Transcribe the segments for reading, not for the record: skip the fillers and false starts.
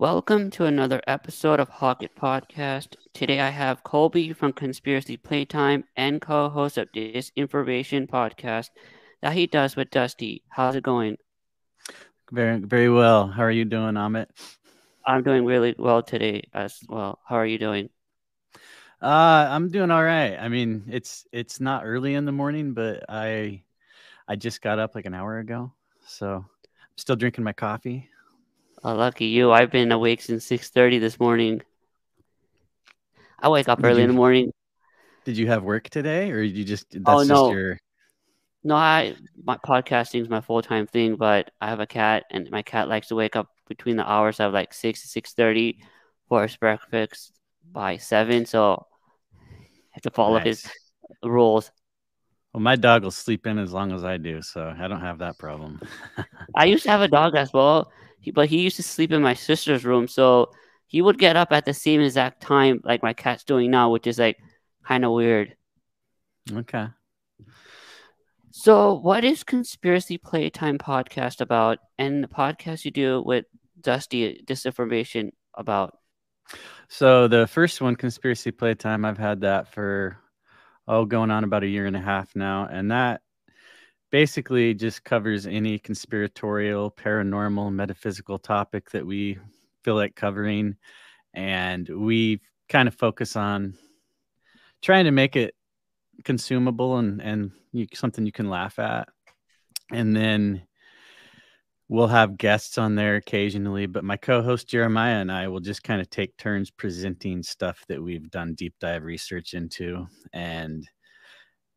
Welcome to another episode of Hawk-IT Podcast. Today I have Colby from Conspiracy Playtime and co-host of Disinformation Podcast that he does with Dusty. How's it going? Very, very well. How are you doing, Amit? I'm doing really well today as well. How are you doing? I'm doing all right. I mean, it's not early in the morning, but I just got up like an hour ago, so I'm still drinking my coffee. Lucky you. I've been awake since 6:30 this morning. I wake up Did early in you the morning. did you have work today, or you just Oh that's just no. your No, my podcasting is my full-time thing, but I have a cat and my cat likes to wake up between the hours of like 6 to 6:30 for his breakfast by 7, so I have to follow his nice? rules. Well, my dog will sleep in as long as I do, so I don't have that problem. I used to have a dog as well, but he used to sleep in my sister's room, so he would get up at the same exact time like my cat's doing now, which is like kind of weird. Okay. So, what is Conspiracy Playtime podcast about, and the podcast you do with Dusty Disinformation about? So the first one, Conspiracy Playtime, I've had that for going on about a year and a half now, and that basically just covers any conspiratorial, paranormal, metaphysical topic that we feel like covering. And we kind of focus on trying to make it consumable and something you can laugh at. And then we'll have guests on there occasionally, but my co-host Jeremiah and I will just kind of take turns presenting stuff that we've done deep dive research into. And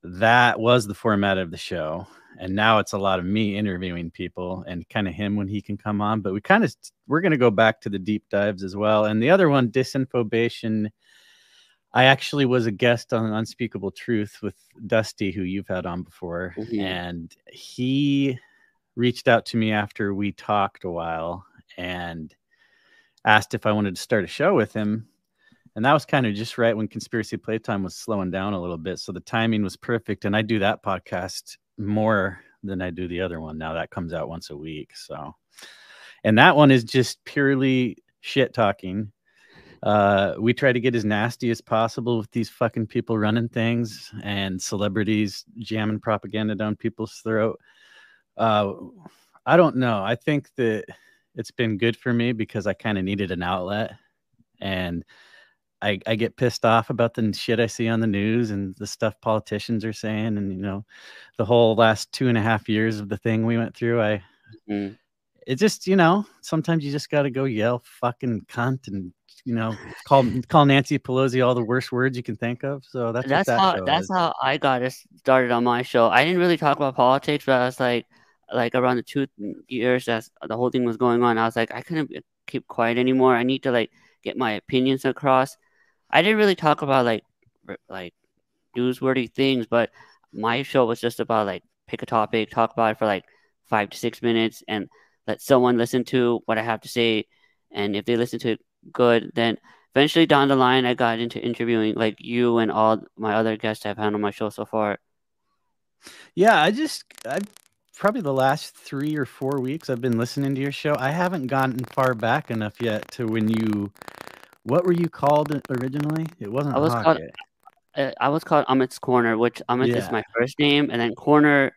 that was the format of the show. And now it's a lot of me interviewing people and kind of him when he can come on. But we're going to go back to the deep dives as well. And the other one, Disinfobation, I actually was a guest on Unspeakable Truth with Dusty, who you've had on before. Mhm. And he reached out to me after we talked a while and asked if I wanted to start a show with him. And that was kind of just right when Conspiracy Playtime was slowing down a little bit. So the timing was perfect. And I do that podcast more than I do the other one. Now that comes out once a week. So, and that one is just purely shit talking. We try to get as nasty as possible with these fucking people running things and celebrities jamming propaganda down people's throat. Uh, I don't know. I think that it's been good for me because I kind of needed an outlet. And I get pissed off about the shit I see on the news and the stuff politicians are saying. And, the whole last 2.5 years of the thing we went through, Mhm. it just, sometimes you just got to go yell fucking cunt and, call Nancy Pelosi all the worst words you can think of. So that's what That's that how show that's is. how I got it started on my show. I didn't really talk about politics, but I was like around the 2 years that the whole thing was going on, I was like, I couldn't keep quiet anymore. I need to like get my opinions across. I didn't really talk about like newsworthy things, but my show was just about like pick a topic, talk about it for like 5 to 6 minutes, and let someone listen to what I have to say. And if they listen to it good, then eventually down the line, I got into interviewing like you and all my other guests I've had on my show so far. Yeah, I probably the last 3 or 4 weeks I've been listening to your show. I haven't gotten far back enough yet to what were you called originally? It wasn't I was called Hawk-IT. I was called Amit's Corner, which Amit is Yeah. my first name, and then Corner.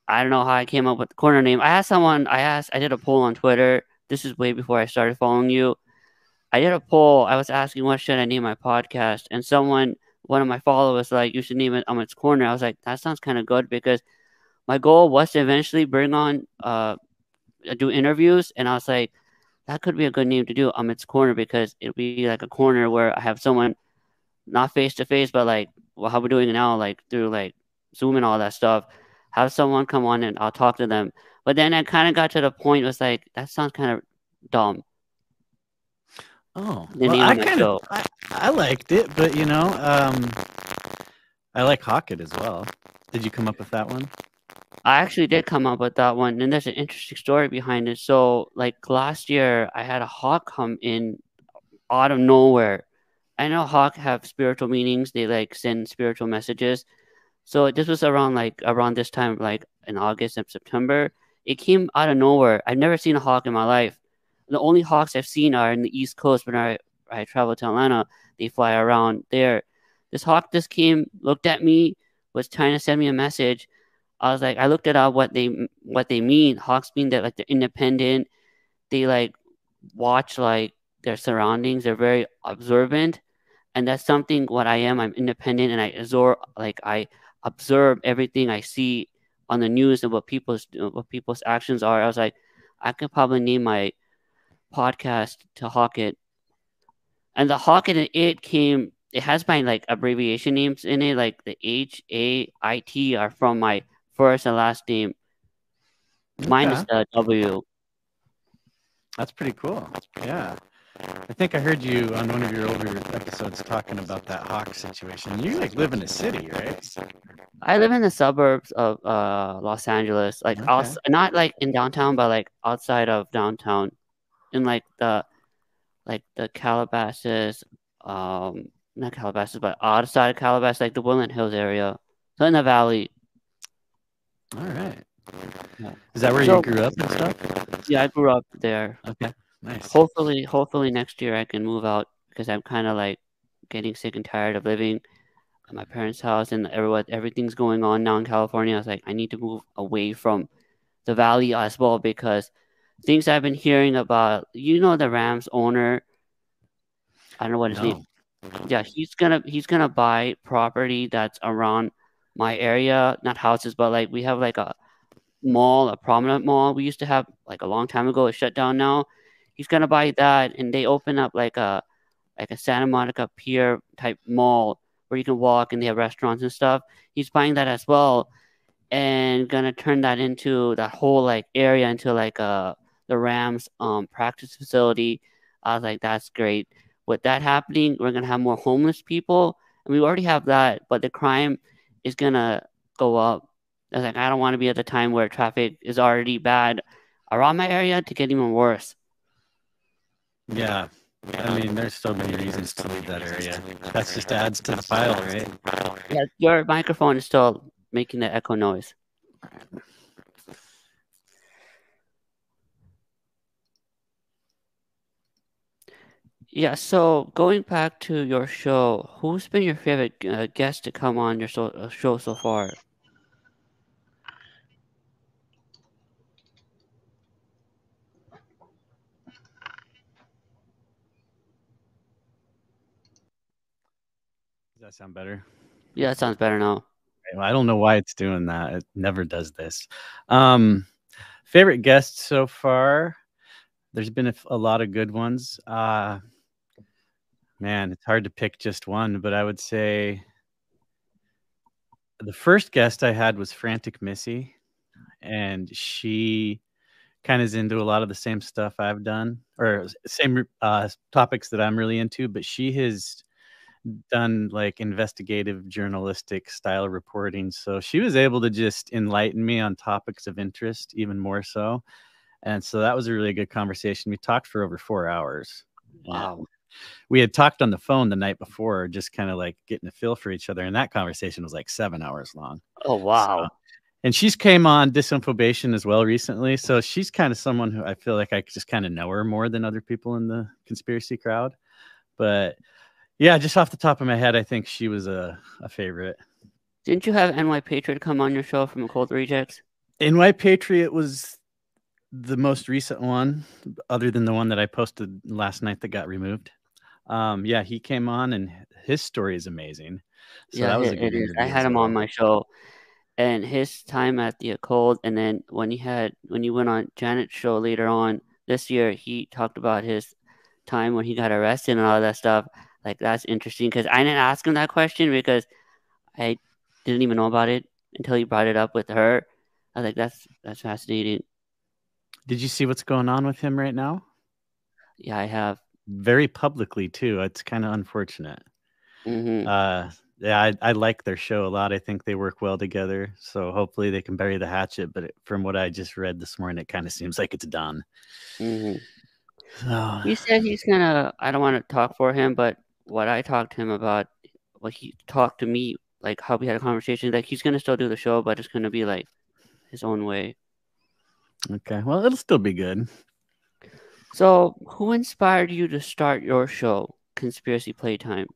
I don't know how I came up with the Corner name. I did a poll on Twitter. This is way before I started following you. I did a poll. I was asking what should I name my podcast, and one of my followers, like, you should name it Amit's Corner. I was like, that sounds kind of good because my goal was to eventually bring on do interviews, and I was like, that could be a good name to do, Amit's Corner, because it'll be like a corner where I have someone not face to face, but like, well, how we're doing it now, like through like Zoom and all that stuff. Have someone come on and I'll talk to them. But then I kind of got to the point. It was like, that sounds kind of dumb. Oh, The well, name of my show. I liked it, but I like Hawk-IT as well. Did you come up with that one? I actually did come up with that one, and there's an interesting story behind it. So, like last year, I had a hawk come in out of nowhere. I know hawk have spiritual meanings; they like send spiritual messages. So this was around this time, like in August and September. It came out of nowhere. I've never seen a hawk in my life. The only hawks I've seen are in the East Coast. When I travel to Atlanta, they fly around there. This hawk just came, looked at me, was trying to send me a message. I was like, I looked it up what they mean. Hawks mean that like they're independent. They like watch like their surroundings. They're very observant, and that's something what I am. I'm independent, and I observe everything I see on the news and what people's actions are. I was like, I could probably name my podcast to Hawk-IT, and the Hawk-IT and it came. It has my like abbreviation names in it, like the H-A-I-T are from my first and last name. Mine is Okay. the W. That's pretty cool. Yeah. I think I heard you on one of your older episodes talking about that hawk situation. You like live in a city, right? I live in the suburbs of Los Angeles, like Okay. not like in downtown, but like outside of downtown, in like the Calabasas, not Calabasas, but outside of Calabasas, like the Woodland Hills area, so in the valley. All right. Yeah. Is that where you So grew up and stuff? yeah, I grew up there. Okay. Nice. Hopefully next year I can move out because I'm kind of like getting sick and tired of living at my parents' house and everything's going on now in California. I was like, I need to move away from the valley as well because things I've been hearing about, the Rams owner, I don't know what his name. No. Yeah, he's gonna buy property that's around my area, not houses, but like we have like a mall, a prominent mall we used to have like a long time ago. It's shut down now. He's gonna buy that, and they open up like a Santa Monica Pier type mall where you can walk and they have restaurants and stuff. He's buying that as well and gonna turn that into that whole like area into like the Rams practice facility. I was like, that's great. With that happening, we're gonna have more homeless people, and we already have that, but the crime is gonna go up. I was like, I don't want to be at the time where traffic is already bad around my area to get even worse. Yeah. I mean, there's so many reasons to leave that area. That just adds to the pile, right? Yeah, your microphone is still making the echo noise. Yeah, so going back to your show, who's been your favorite guest to come on your show so far? Does that sound better? Yeah, that sounds better now. Well, I don't know why it's doing that. It never does this. Um, Favorite guests so far? There's been a lot of good ones. Man, it's hard to pick just one, but I would say the first guest I had was Frantic Missy, and she kind of is into a lot of the same stuff I've done, or same topics that I'm really into. But she has done like investigative journalistic style reporting, so she was able to just enlighten me on topics of interest even more so. And so that was a really good conversation. We talked for over 4 hours. Wow. We had talked on the phone the night before, just kind of like getting a feel for each other. And that conversation was like 7 hours long. Oh, So, wow. and she's came on Disinfobation as well recently. So she's kind of someone who I feel like I just kind of know her more than other people in the conspiracy crowd. But yeah, just off the top of my head, I think she was a favorite. Didn't you have NY Patriot come on your show from Cold Rejects? NY Patriot was the most recent one, other than the one that I posted last night that got removed. Yeah, he came on and his story is amazing. So Yeah, that was a it good is. I interview had as him on well. my show, and his time at the Cold, and then when you went on Janet's show later on this year, he talked about his time when he got arrested and all that stuff. Like that's interesting because I didn't ask him that question because I didn't even know about it until he brought it up with her. I was like, that's fascinating. Did you see what's going on with him right now? Yeah, I have. Very publicly too. It's kind of unfortunate. Hmm. Yeah, I like their show a lot. I think they work well together. So hopefully they can bury the hatchet. But from what I just read this morning, it kind of seems like it's done. Hmm. So He said he's gonna. I don't want to talk for him, but what I talked to him about, what he talked to me, like how we had a conversation, like he's gonna still do the show, but it's gonna be like his own way. okay, well, it'll still be good. So, who inspired you to start your show, Conspiracy Playtime?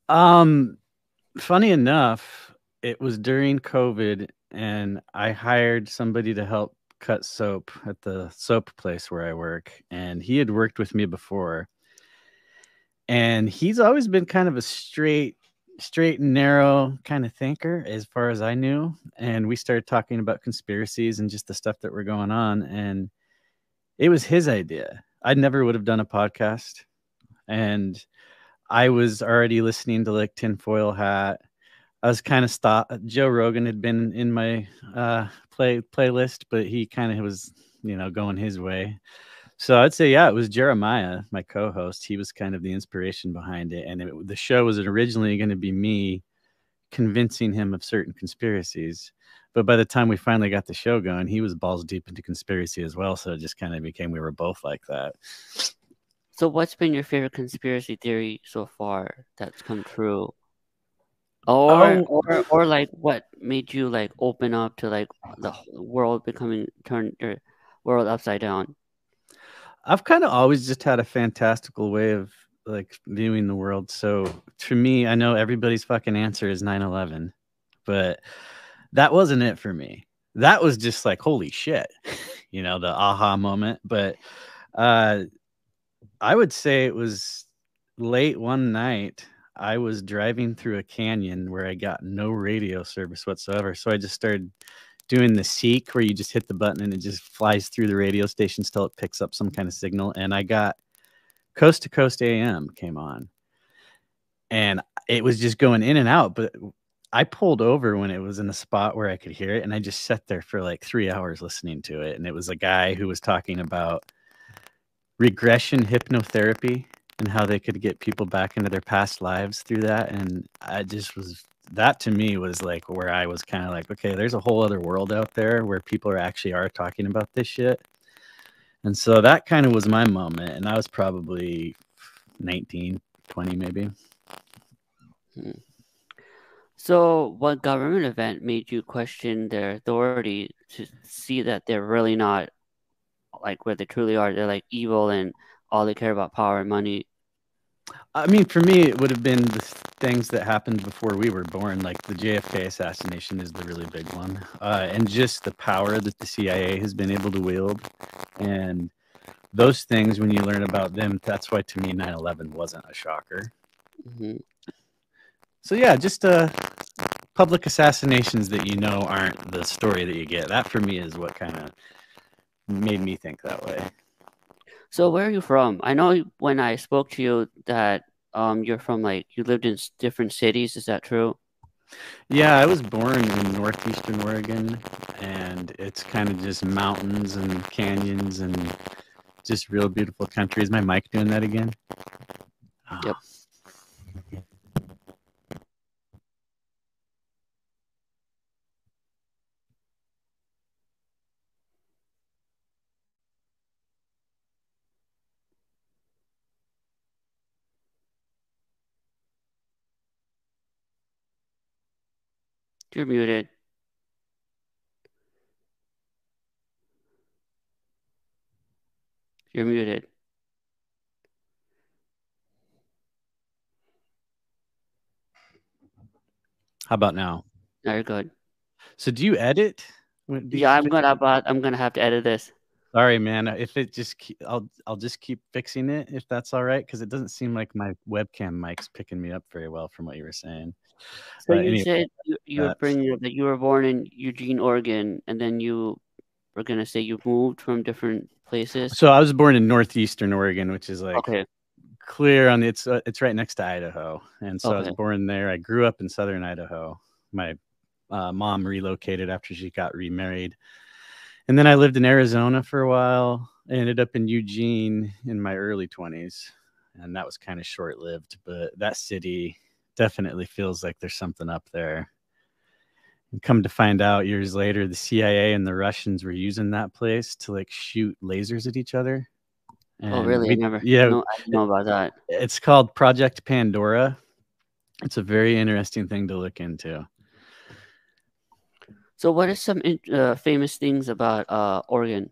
Um, Funny enough, it was during COVID, and I hired somebody to help cut soap at the soap place where I work, and he had worked with me before. And he's always been kind of a straight and narrow kind of thinker as far as I knew. And we started talking about conspiracies and just the stuff that were going on, and it was his idea. I never would have done a podcast, and I was already listening to like Tinfoil Hat. I was kind of Joe Rogan had been in my playlist, but he kind of was, going his way. So I'd say, yeah, it was Jeremiah, my co-host. He was kind of the inspiration behind it, and the show was originally going to be me convincing him of certain conspiracies. But by the time we finally got the show going, he was balls deep into conspiracy as well. So it just kind of became we were both like that. So, what's been your favorite conspiracy theory so far that's come true? Or Oh, or like what made you like open up to like the world becoming turned or world upside down? I've kind of always just had a fantastical way of like viewing the world. So to me, I know everybody's fucking answer is 9/11, but that wasn't it for me. That was just like, holy shit, the aha moment. But uh, I would say it was late one night. I was driving through a canyon where I got no radio service whatsoever. So I just started doing the seek where you just hit the button and it just flies through the radio stations till it picks up some kind of signal. And I got Coast to Coast AM came on, and it was just going in and out. But I pulled over when it was in a spot where I could hear it, and I just sat there for like 3 hours listening to it. And it was a guy who was talking about regression hypnotherapy and how they could get people back into their past lives through that. And I just was that to me was like where I was kind of like, okay, there's a whole other world out there where people are talking about this shit. And so that kind of was my moment. And I was probably 19, 20 maybe. Hmm. So, what government event made you question their authority to see that they're really not like where they truly are? They're like evil and all they care about power and money. I mean, for me, it would have been the things that happened before we were born, like the JFK assassination is the really big one, and just the power that the CIA has been able to wield. And those things, when you learn about them, that's why to me 9/11 wasn't a shocker. Hmm. So yeah, just public assassinations that aren't the story that you get. That for me is what kind of made me think that way. So, where are you from? I know when I spoke to you that you're from like you lived in different cities. Is that true? Yeah, I was born in northeastern Oregon, and it's kind of just mountains and canyons and just real beautiful country. Is my mic doing that again? Oh. Yep. You're muted. You're muted. How about now? No, you're good. So do you edit with Yeah, these? I'm gonna have to edit this. Sorry, man. If it just, I'll just keep fixing it if that's all right, because it doesn't seem like my webcam mic's picking me up very well from what you were saying. So you Anyway, said you were that. bringing up that you were born in Eugene, Oregon, and then you were gonna say you moved from different places. So I was born in northeastern Oregon, which is like Okay. clear on it's right next to Idaho, and so I was Okay. born there. I grew up in southern Idaho. My mom relocated after she got remarried, and then I lived in Arizona for a while. I ended up in Eugene in my early 20s, and that was kind of short lived. But that city definitely feels like there's something up there. And come to find out years later, the CIA and the Russians were using that place to like shoot lasers at each other. Oh, And really? I didn't know about that. it's called Project Pandora. It's a very interesting thing to look into. So, what are some famous things about Oregon?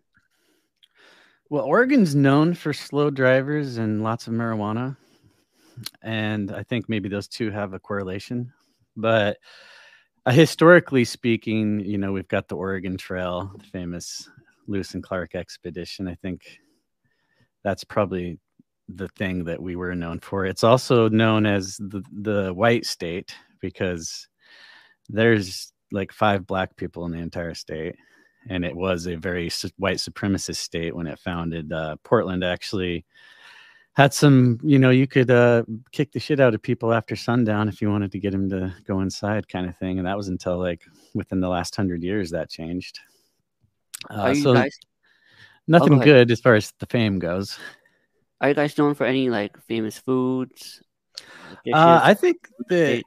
Well, Oregon's known for slow drivers and lots of marijuana, and I think maybe those two have a correlation. But historically speaking, we've got the Oregon Trail, the famous Lewis and Clark expedition. I think that's probably the thing that we were known for. It's also known as the white state because there's like 5 black people in the entire state, and it was a very white supremacist state when it founded. Portland actually had some, you could kick the shit out of people after sundown if you wanted to get them to go inside, kind of thing. And that was until like within the last 100 years that changed. Are you So guys? Oh, go nothing ahead. good as far as the fame goes. Are you guys known for any like famous foods, dishes? I think that State?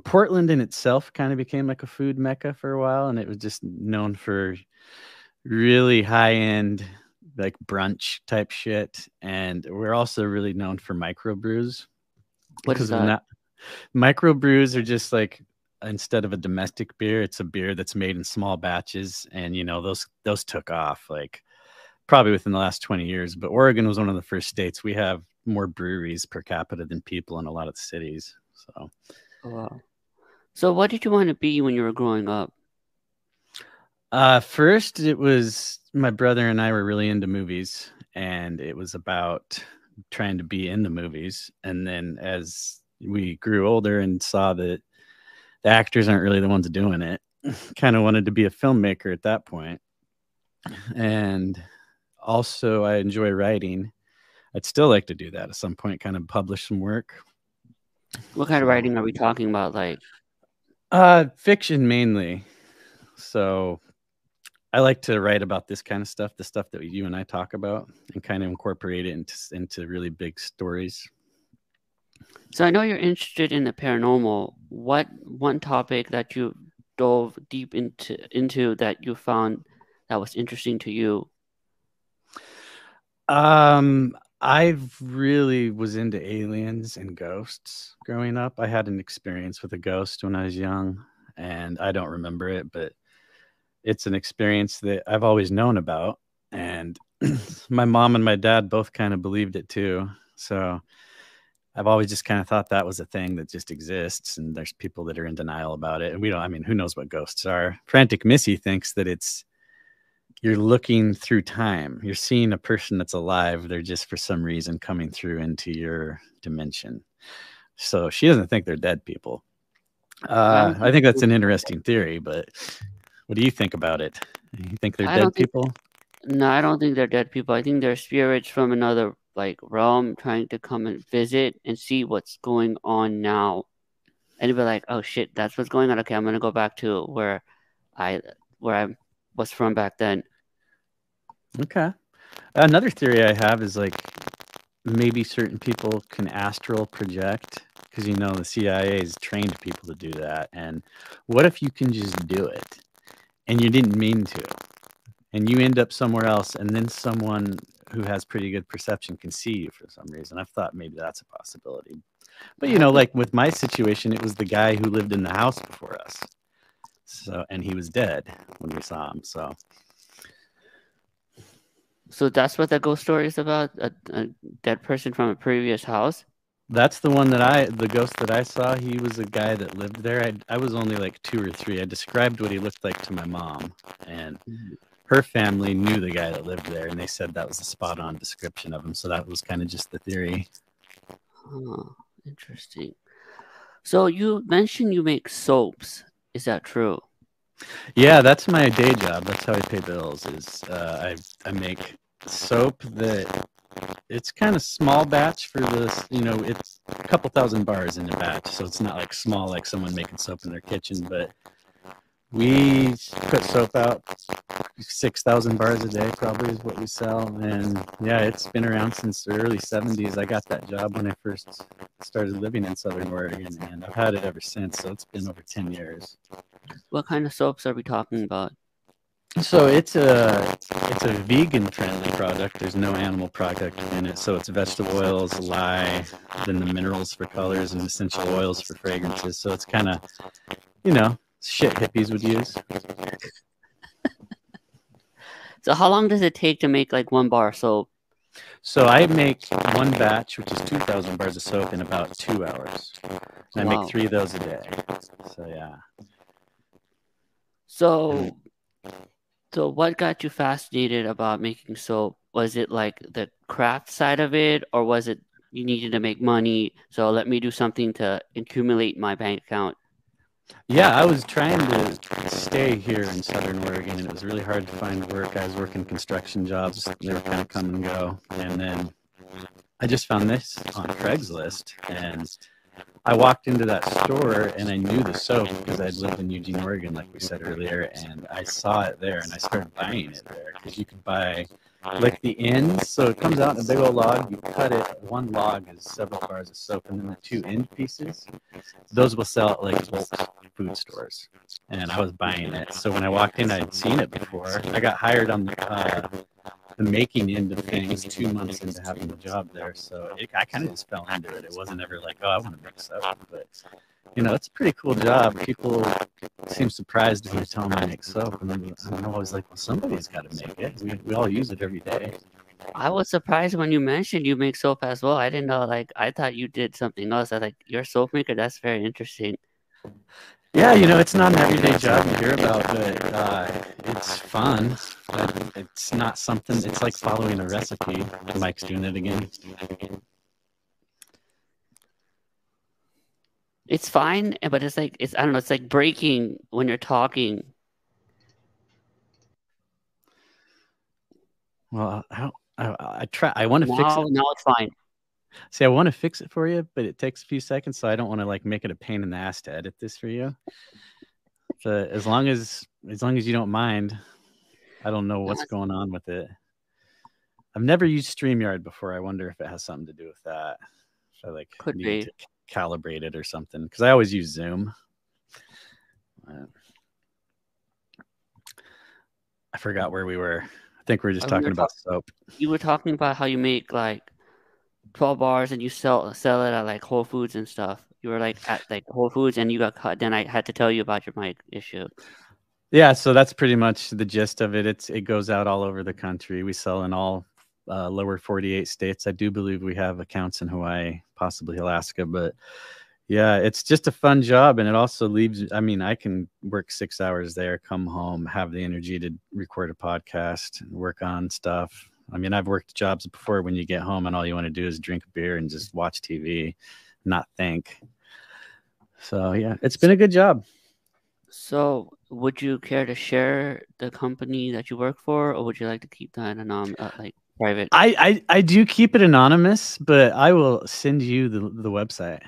Portland in itself kind of became like a food mecca for a while, and it was just known for really high end, like brunch type shit. And we're also really known for microbrews What is because of that? that. Microbrews are just like, instead of a domestic beer, it's a beer that's made in small batches, and those took off like probably within the last 20 years. But Oregon was one of the first states. We have more breweries per capita than people in a lot of the cities. So Oh, wow. So, what did you want to be when you were growing up? first, it was my brother and I were really into movies, and it was about trying to be in the movies. And then as we grew older and saw that the actors aren't really the ones doing it, kind of wanted to be a filmmaker at that point. And also, I enjoy writing. I'd still like to do that at some point, kind of publish some work. What kind of So, writing are we talking about? Like, fiction mainly. So I like to write about this kind of stuff, the stuff that you and I talk about, and kind of incorporate it into really big stories. so I know you're interested in the paranormal. What one topic that you dove deep into that you found that was interesting to you? I really was into aliens and ghosts growing up. I had an experience with a ghost when I was young, and I don't remember it, but it's an experience that I've always known about. And my mom and my dad both kind of believed it too. So I've always just kind of thought that was a thing that just exists, and there's people that are in denial about it. And we don't, I mean, who knows what ghosts are? Frantic Missy thinks that you're looking through time. You're seeing a person that's alive. They're just for some reason coming through into your dimension. So she doesn't think they're dead people. I think that's an interesting theory, but what do you think about it? You think they're I don't dead think people? no, I don't think they're dead people. I think they're spirits from another like realm trying to come and visit and see what's going on now. And you'd be like, "Oh shit, that's what's going on. Okay, I'm gonna go back to I where I was from back then." Okay. Another theory I have is like maybe certain people can astral project because the CIA has trained people to do that. And what if you can just do it and you didn't mean to, and you end up somewhere else, and then someone who has pretty good perception can see you for some reason? I've thought maybe that's a possibility. But Have you? like with my situation, it was the guy who lived in the house before us. So, and he was dead when we saw him. So So that's what the ghost story is about? A dead person from a previous house? that's the ghost that I saw. He was a guy that lived there. I was only like 2 or 3. I described what he looked like to my mom, and Mhm. her family knew the guy that lived there, and they said that was a spot on description of him. So that was kind of just the theory. Huh, interesting. So you mentioned you make soaps. Is that true? Yeah, that's my day job. That's how I pay bills. Is I make soap that it's kind of small batch for this. It's a couple thousand bars in a batch, so it's not like small like someone making soap in their kitchen. But we put soap out 6,000 bars a day, probably is what we sell. And yeah, it's been around since the early 70s. I got that job when I first started living in Southern Oregon, and I've had it ever since. So it's been over 10 years. What kind of soaps are we talking about? So it's a vegan friendly product. There's no animal product in it. So it's vegetable oils, lye, then the minerals for colors, and essential oils for fragrances. So it's kind of, shit hippies would use. So how long does it take to make like one bar of soap? So I make one batch, which is 2,000 bars of soap, in about 2 hours. And I make Wow. 3 of those a day. So yeah. And So so what got you fascinated about making soap? Was it like the craft side of it, or was it you needed to make money, so let me do something to accumulate my bank account? yeah, I was trying to stay here in Southern Oregon, and it was really hard to find work. I was working construction jobs; they were kind of come and go. And then I just found this on Craigslist, and I walked into that store and I knew the soap because I'd lived in Eugene, Oregon, like we said earlier, and I saw it there and I started buying it there because you could buy like the ends. So it comes out in a big old log, you cut it, one log is several bars of soap, and then the two end pieces, those will sell at like bulk food stores. And I was buying it. So when I walked in, I'd seen it before. I got hired on the making end of things 2 months into having the job there. So I kind of just fell into it. It wasn't ever like, oh, I want to make soap, but it's a pretty cool job. People seem surprised when I tell them I make soap, and I'm always like, well, somebody's got to make it. We all use it every day. I was surprised when you mentioned you make soap as well. I didn't know, like, I thought you did something else. I was like, you're a soap maker? That's very interesting. Yeah, it's not an everyday job you hear about, but it's fun. But it's not something. It's like following a recipe. Mike's doing it again. It's fine, but it's like, I don't know, it's like breaking when you're talking. Well, I try. I want to fix it. Now it's fine. See, I want to fix it for you, but it takes a few seconds, so I don't want to like make it a pain in the ass to edit this for you. So as long as you don't mind, I don't know what's going on with it. I've never used StreamYard before. I wonder if it has something to do with that. If I like Could need be. to calibrate it or something, because I always use Zoom. I forgot where we were. I think we were just talking about soap. You were talking about how you make like 12 bars and you sell it at like Whole Foods and stuff. You were like at like Whole Foods and you got cut. Then I had to tell you about your mic issue. Yeah, so that's pretty much the gist of it. It goes out all over the country. We sell in all lower 48 states. I do believe we have accounts in Hawaii, possibly Alaska, but yeah, it's just a fun job, and it also leaves. I mean, I can work 6 hours there, come home, have the energy to record a podcast, and work on stuff. I mean, I've worked jobs before when you get home and all you want to do is drink a beer and just watch TV, not think. So yeah, it's been a good job. So, would you care to share the company that you work for, or would you like to keep that like private? I do keep it anonymous, but I will send you the website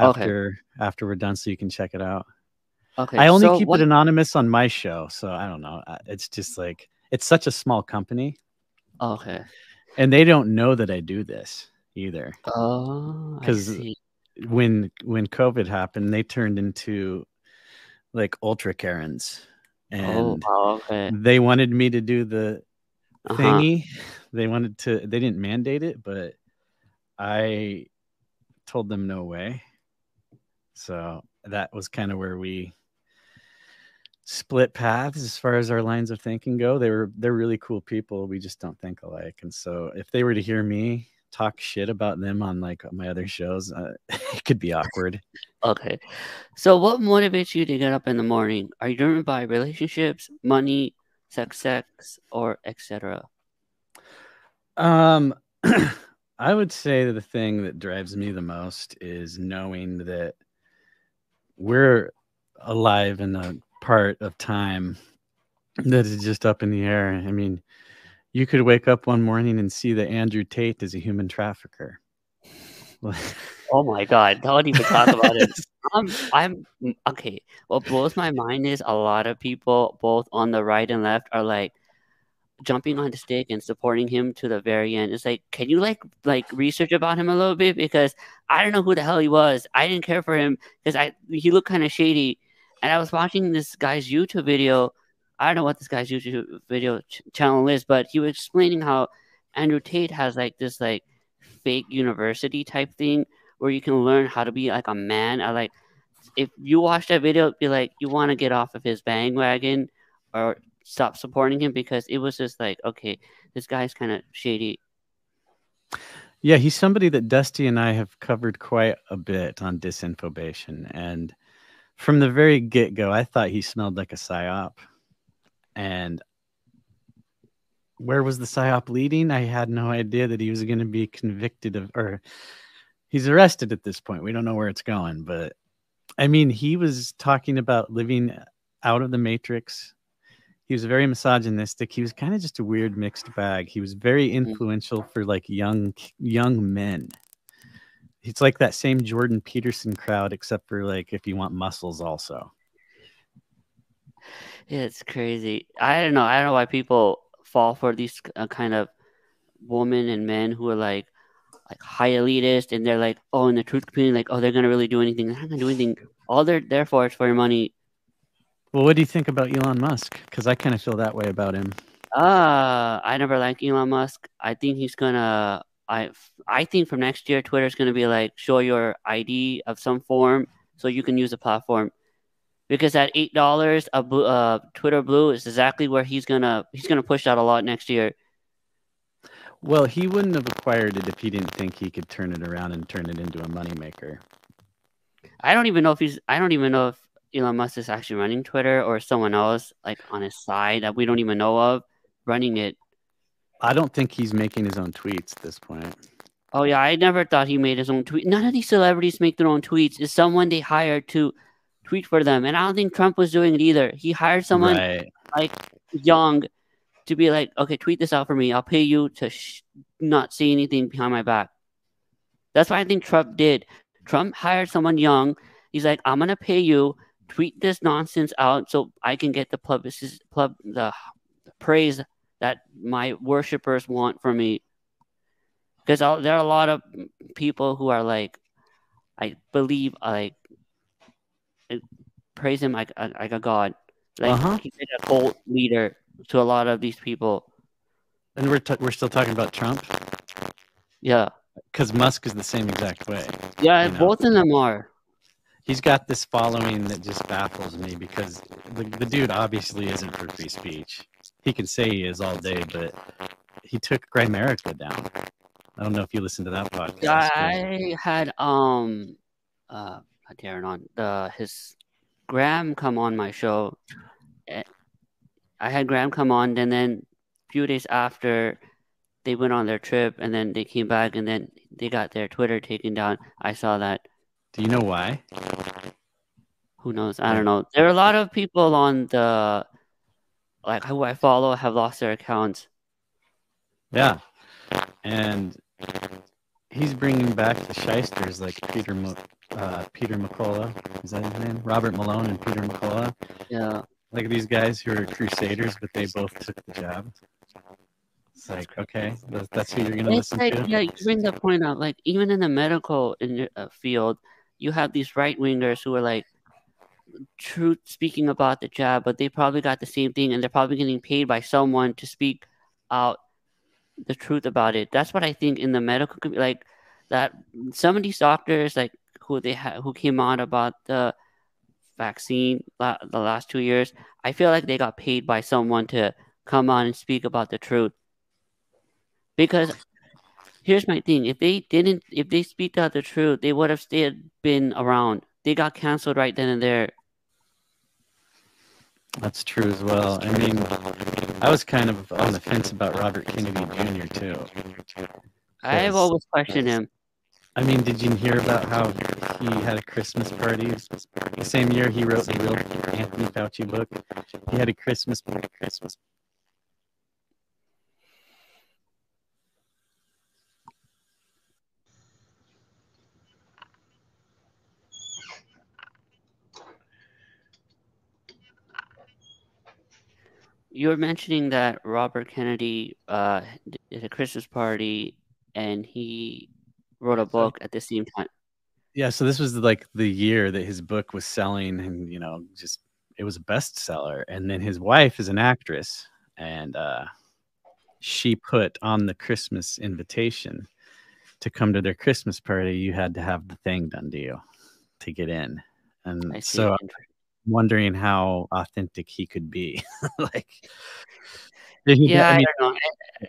Okay. after we're done so you can check it out. Okay. I only So keep what? it anonymous on my show, so I don't know. It's just like it's such a small company, Okay. and they don't know that I do this either. Oh, I Because see. when COVID happened, they turned into like ultra Karens, Oh, and wow, okay. they wanted me to do the Uh-huh. thingy. They didn't mandate it, but I told them no way. So that was kind of where we split paths as far as our lines of thinking go. They're really cool people. We just don't think alike. And so if they were to hear me talk shit about them on like my other shows, it could be awkward. Okay. So what motivates you to get up in the morning? Are you driven by relationships, money, sex, or etc.? Um, I would say that the thing that drives me the most is knowing that we're alive in a part of time that is just up in the air. I mean, you could wake up one morning and see that Andrew Tate is a human trafficker. Oh my God, don't even talk about it. Okay. What blows my mind is a lot of people, both on the right and left, are like jumping on the stick and supporting him to the very end. It's like, can you like research about him a little bit? Because I don't know who the hell he was. I didn't care for him because he looked kind of shady. And I was watching this guy's YouTube video. I don't know what this guy's YouTube video channel is, but he was explaining how Andrew Tate has like this like fake university type thing where you can learn how to be like a man. I like if you watch that video, be like you want to get off of his bandwagon or stopped supporting him because it was just like, okay, this guy's kind of shady. Yeah, he's somebody that Dusty and I have covered quite a bit on Disinfobation, and from the very get-go, I thought he smelled like a psyop. And where was the psyop leading? I had no idea that he was going to be convicted of, or he's arrested at this point. We don't know where it's going, but I mean, he was talking about living out of the Matrix. He was very misogynistic. He was kind of just a weird mixed bag. He was very Mm. influential for like young men. He's like that same Jordan Peterson crowd, except for like if you want muscles also. It's crazy. I don't know. I don't know why people fall for these kind of women and men who are like high elitist, and they're like, oh, in the truth community, like, oh, they're gonna really do anything. They're not gonna do anything. All they're there for is for your money. Well, what do you think about Elon Musk? Because I kind of feel that way about him. I never liked Elon Musk. I think he's gonna. I think from next year, Twitter's gonna be like, show your ID of some form so you can use the platform. Because at $8, Twitter Blue is exactly where he's gonna push out a lot next year. Well, he wouldn't have acquired it if he didn't think he could turn it around and turn it into a moneymaker. I don't even know if Elon Musk is actually running Twitter or someone else like on his side that we don't even know of running it. I don't think he's making his own tweets at this point. Oh yeah, I never thought he made his own tweet. None of these celebrities make their own tweets. It's someone they hired to tweet for them, and I don't think Trump was doing it either. He hired someone Right. like young to be like, okay, tweet this out for me. I'll pay you to not say anything behind my back. That's what I think Trump did. Trump hired someone young. He's like, I'm gonna pay you, tweet this nonsense out so I can get the the praise that my worshippers want from me. Because there are a lot of people who are like, I believe, praise him like a god. Like Uh-huh. he's like a cult leader to a lot of these people. And we're still talking about Trump Yeah, because Musk is the same exact way. yeah, You know, both of them are. he's got this following that just baffles me because the dude obviously isn't for free speech. He can say he is all day, but he took Grimerica down. I don't know if you listened to that podcast, but I had Darren on his Graham come on my show. Eh, I had Graham come on, and then a few days after they went on their trip, and then they came back, and then they got their Twitter taken down. I saw that. do you know why? Who knows? I Like, don't know. There are a lot of people on the like who I follow have lost their accounts. yeah, and he's bringing back the shysters like Peter McCullough. Is that his name? Robert Malone and Peter McCullough. Yeah, Like these guys who are crusaders, but they both took the jab. It's like, okay, that's who you're gonna it's listen like, to. yeah, you bring the point out. Like even in the medical field, you have these right wingers who are like truth speaking about the jab, but they probably got the same thing, and they're probably getting paid by someone to speak out the truth about it. That's what I think in the medical like that. Some of these doctors like who came out about the vaccine the last 2 years, I feel like they got paid by someone to come on and speak about the truth. Because here's my thing: if they speak out the truth, they would have still been around. They got canceled right then and there. That's true as well. I mean, I was kind of on the fence about Robert Kennedy Jr. too, I've because always questioned him. I mean, did you hear about how he had a Christmas party the same year he wrote the real Anthony Fauci book? He had a Christmas party. You were mentioning that Robert Kennedy did a Christmas party, and he wrote a book at the same time. Yeah, so this was like the year that his book was selling, and just it was a bestseller. And then his wife is an actress, and she put on the Christmas invitation to come to their Christmas party. You had to have the thing done to you to get in, I and see. so wondering how authentic he could be. Like, did he? Yeah, I I mean, don't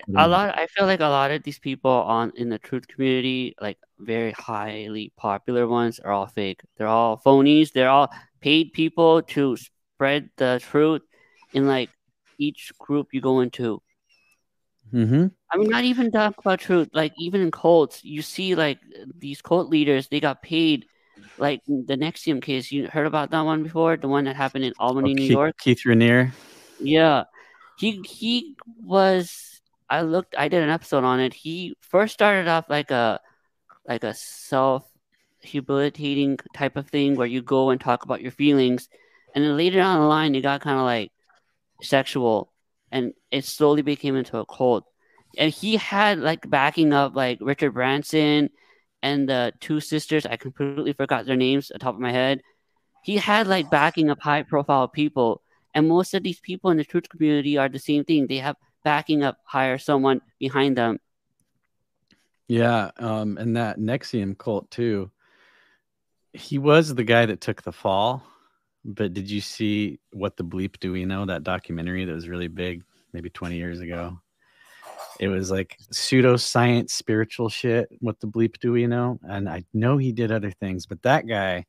know. I feel like a lot of these people on in the truth community, like very highly popular ones, are all fake. They're all phonies. They're all paid people to spread the truth in like each group you go into. mm-hmm. I mean, not even talk about truth. Like even in cults, you see like these cult leaders, they got paid. Like the Nexium case, you heard about that one before? The one that happened in Oh, Albany, New York. Keith Raniere. Yeah, he was. I did an episode on it. He first started off like a self humiliating type of thing where you go and talk about your feelings, and then later down the line, it got kind of like sexual, and it slowly became into a cult. And he had like backing up like Richard Branson and the two sisters. I completely forgot their names on top of my head. He had like backing up high profile people, and most of these people in the truth community are the same thing. They have backing up, hire someone behind them. Yeah, and that Nexium cult too. He was the guy that took the fall, but did you see What the Bleep Do We Know, that documentary that was really big maybe 20 years ago? It was like pseudoscience, spiritual shit. What the bleep do we know? And I know he did other things, but that guy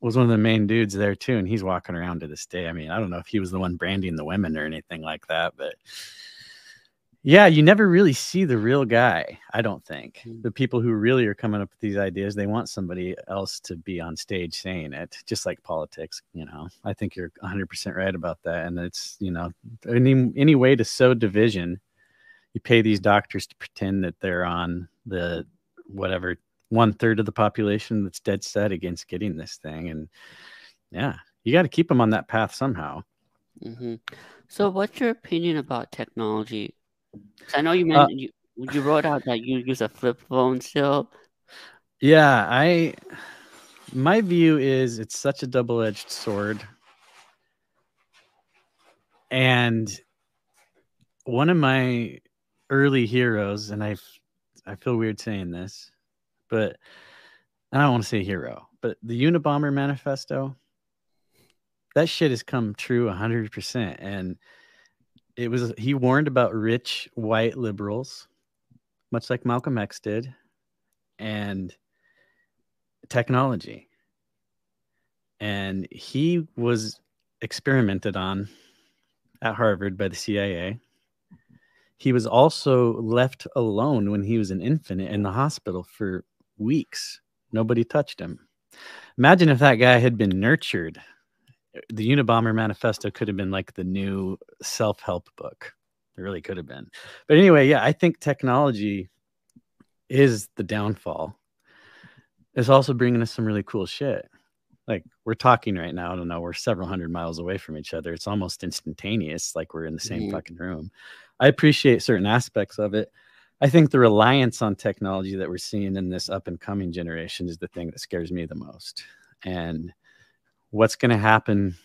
was one of the main dudes there too, and he's walking around to this day. I mean, I don't know if he was the one branding the women or anything like that, but yeah, you never really see the real guy, I don't think. The people who really are coming up with these ideas, they want somebody else to be on stage saying it, just like politics, you know. I think you're 100% right about that. And it's, you know, any way to sow division, you pay these doctors to pretend that they're on the whatever 1/3 of the population that's dead set against getting this thing. And yeah, you got to keep them on that path somehow. Mm-hmm. So, what's your opinion about technology? 'Cause I know you mentioned you wrote out that you use a flip phone still. Yeah, my view is it's such a double-edged sword. And one of my early heroes, and I feel weird saying this, but I don't want to say hero, but the Unabomber Manifesto, that shit has come true 100%. And he warned about rich white liberals, much like Malcolm X did, and technology. And he was experimented on at Harvard by the CIA. He was also left alone when he was an infant in the hospital for weeks. Nobody touched him. Imagine if that guy had been nurtured. The Unabomber Manifesto could have been like the new self-help book. It really could have been. But anyway, yeah, I think technology is the downfall. It's also bringing us some really cool shit. Like we're talking right now, I don't know, we're several hundred miles away from each other. It's almost instantaneous, like we're in the same fucking room. I appreciate certain aspects of it. I think the reliance on technology that we're seeing in this up and coming generation is the thing that scares me the most. And what's going to happen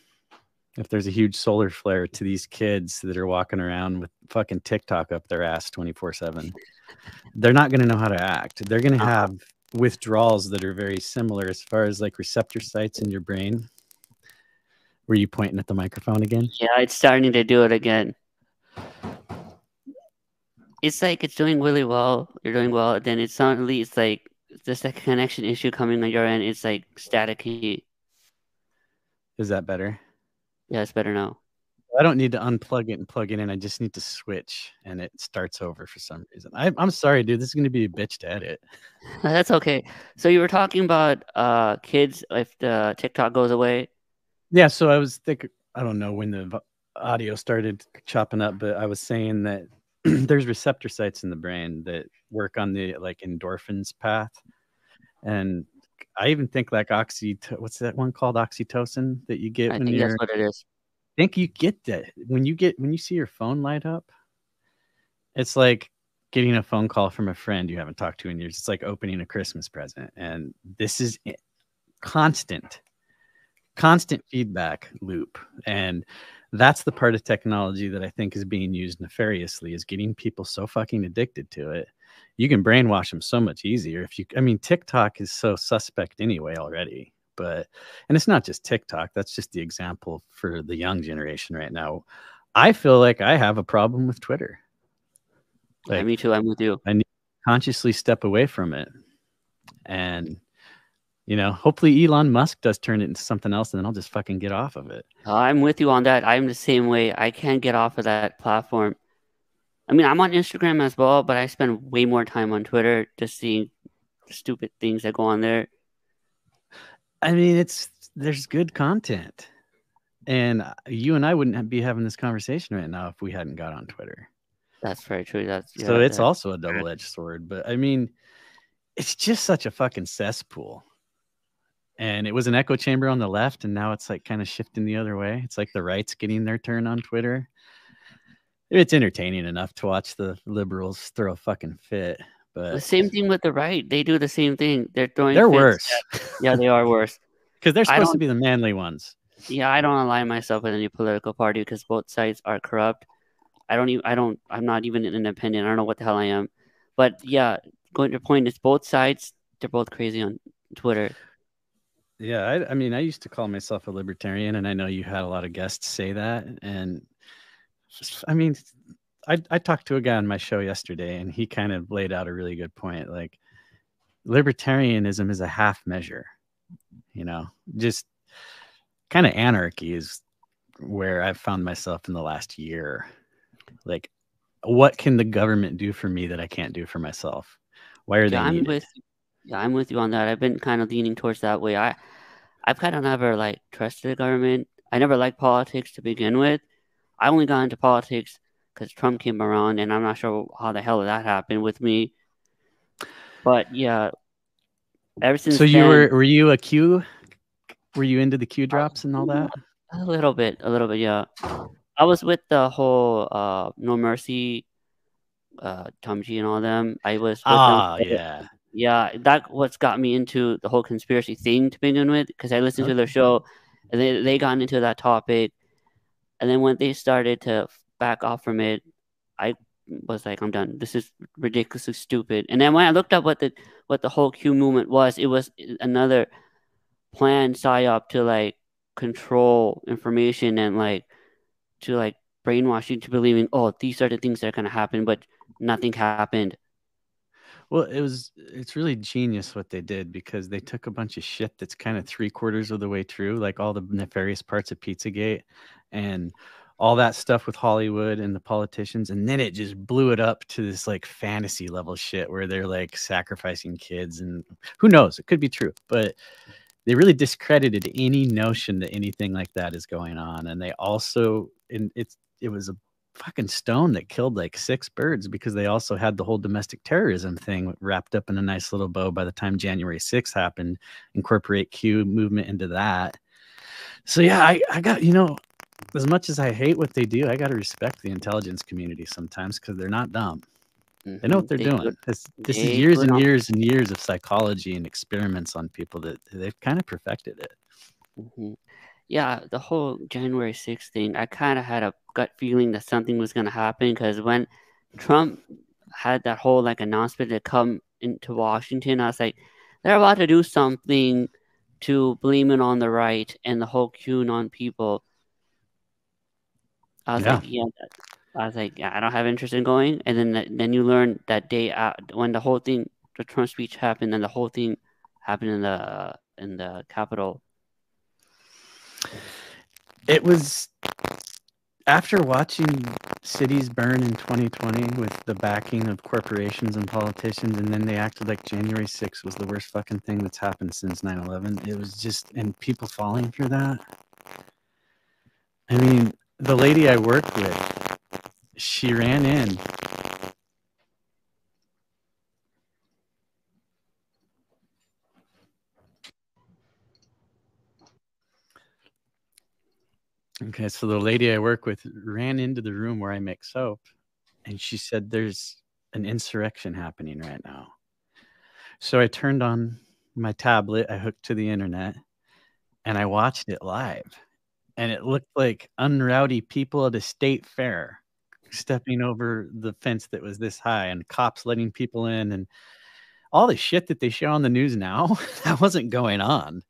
if there's a huge solar flare to these kids that are walking around with fucking TikTok up their ass 24/7? They're not going to know how to act. They're going to have withdrawals that are very similar as far as like receptor sites in your brain. Were you pointing at the microphone again? Yeah, it's starting to do it again. It's like it's doing really well. You're doing well. Then it's suddenly it's like there's like a connection issue coming on your end. It's like staticky. Is that better? Yeah, it's better now. I don't need to unplug it and plug it in. I just need to switch and it starts over for some reason. I'm sorry, dude. This is going to be a bitch to edit. That's okay. So you were talking about kids if the TikTok goes away. Yeah, so I was thinking, I don't know when the audio started chopping up, but I was saying that there's receptor sites in the brain that work on the like endorphins path. And I even think like what's that one called, oxytocin, that you get I when think that's you're what it is. I think you get that when you see your phone light up. It's like getting a phone call from a friend you haven't talked to in years. It's like opening a Christmas present. And this is constant feedback loop. And that's the part of technology that I think is being used nefariously, is getting people so fucking addicted to it. You can brainwash them so much easier. TikTok is so suspect anyway already. But and it's not just TikTok. That's just the example for the young generation right now. I feel like I have a problem with Twitter. Yeah, me Like too. I'm with you. I need to consciously step away from it. And hopefully Elon Musk does turn it into something else, and then I'll just fucking get off of it. I'm with you on that. I'm the same way. I can't get off of that platform. I mean, I'm on Instagram as well, but I spend way more time on Twitter just seeing stupid things that go on there. I mean, there's good content. And you and I wouldn't be having this conversation right now if we hadn't got on Twitter. That's very true. So it's also a double-edged sword. But I mean, it's just such a fucking cesspool. And it was an echo chamber on the left, and now it's like kind of shifting the other way. It's like the right's getting their turn on Twitter. It's entertaining enough to watch the liberals throw a fucking fit. But the same thing with the right. They do the same thing. They're throwing they're fits. worse. Yeah, they are worse. Because they're supposed to be the manly ones. Yeah, I don't align myself with any political party because both sides are corrupt. I'm not even an independent. I don't know what the hell I am. But yeah, going to your point, it's both sides. They're both crazy on Twitter. Yeah, I mean, I used to call myself a libertarian, and I know you had a lot of guests say that. And I mean, I talked to a guy on my show yesterday, and he kind of laid out a really good point. Like, libertarianism is a half measure, just kind of anarchy is where I've found myself in the last year. Like, what can the government do for me that I can't do for myself? Why are they needed? I'm with you on that. I've been kind of leaning towards that way. I've kind of never trusted the government. I never liked politics to begin with. I only got into politics because Trump came around, and I'm not sure how the hell that happened with me. But yeah, ever since so you then, were you a Q? Were you into the Q drops and all that? A little bit, yeah. I was with the whole No Mercy, Tom G and all them. I was with them. Yeah. Yeah, that what's got me into the whole conspiracy thing to begin with, because I listened to their show, and they got into that topic, and then when they started to back off from it, I was like, I'm done. This is ridiculously stupid. And then when I looked up what the whole Q movement was, it was another plan psyop to control information and to brainwash you to believing, oh, these are the things that are gonna happen, but nothing happened. Well, it's really genius what they did, because they took a bunch of shit that's kind of 3/4 of the way true, like all the nefarious parts of Pizzagate and all that stuff with Hollywood and the politicians, and then it just blew it up to this like fantasy level shit where they're like sacrificing kids, and who knows, it could be true, but they really discredited any notion that anything like that is going on. And they also, and it was a fucking stone that killed like 6 birds, because they also had the whole domestic terrorism thing wrapped up in a nice little bow by the time January 6th happened, incorporate Q movement into that. So yeah, I got, as much as I hate what they do, I got to respect the intelligence community sometimes, because they're not dumb. They know what they're doing. This is years and years and years of psychology and experiments on people that they've kind of perfected it. Mm-hmm. Yeah, the whole January 6th thing, I kind of had a gut feeling that something was going to happen, because when Trump had that whole announcement to come into Washington, I was like, they're about to do something to blame it on the right and the whole QAnon people. I was like, yeah. I was like, yeah, I don't have interest in going. And then you learn that day when the whole thing, the Trump speech happened, and the whole thing happened in the Capitol. It was after watching cities burn in 2020 with the backing of corporations and politicians, and then they acted like January 6th was the worst fucking thing that's happened since 9/11. It was just, and people falling for that. I mean, the lady I worked with, she ran in. Okay, so the lady I work with ran into the room where I make soap, and she said, there's an insurrection happening right now. So I turned on my tablet, I hooked to the internet, and I watched it live. And it looked like unrowdy people at a state fair stepping over the fence that was this high, and cops letting people in, and all the shit that they show on the news now, that wasn't going on.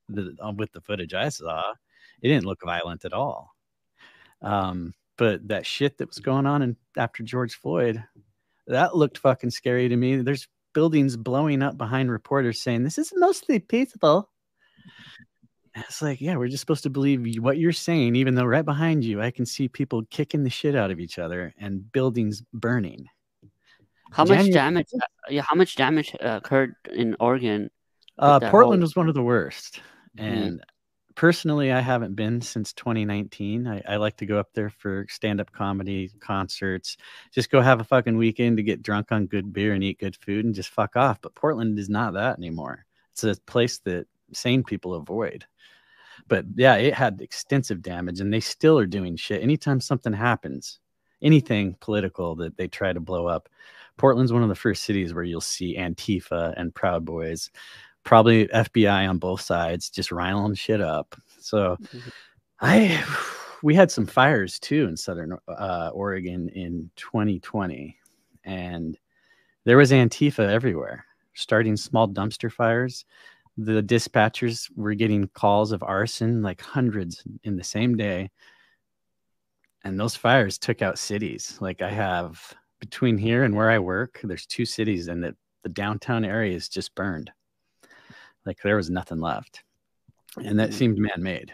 with the footage I saw, it didn't look violent at all. But that shit that was going on after George Floyd, that looked fucking scary to me. There's buildings blowing up behind reporters saying this is mostly peaceful. And it's like, yeah, we're just supposed to believe what you're saying, even though right behind you, I can see people kicking the shit out of each other and buildings burning. How much January. damage? Yeah, how much damage occurred in Oregon with that Portland whole? was one of the worst. Mhm. And personally, I haven't been since 2019. I like to go up there for stand-up comedy, concerts, just go have a fucking weekend to get drunk on good beer and eat good food and just fuck off. But Portland is not that anymore. It's a place that sane people avoid. But yeah, it had extensive damage and they still are doing shit. Anytime something happens, anything political that they try to blow up, Portland's one of the first cities where you'll see Antifa and Proud Boys, probably FBI on both sides, just riling shit up. So Mhm. we had some fires too in Southern Oregon in 2020, and there was Antifa everywhere, starting small dumpster fires. The dispatchers were getting calls of arson, like hundreds in the same day. And those fires took out cities. Like I have between here and where I work, there's 2 cities, and the downtown area is just burned. Like there was nothing left. And that Mhm. seemed man made.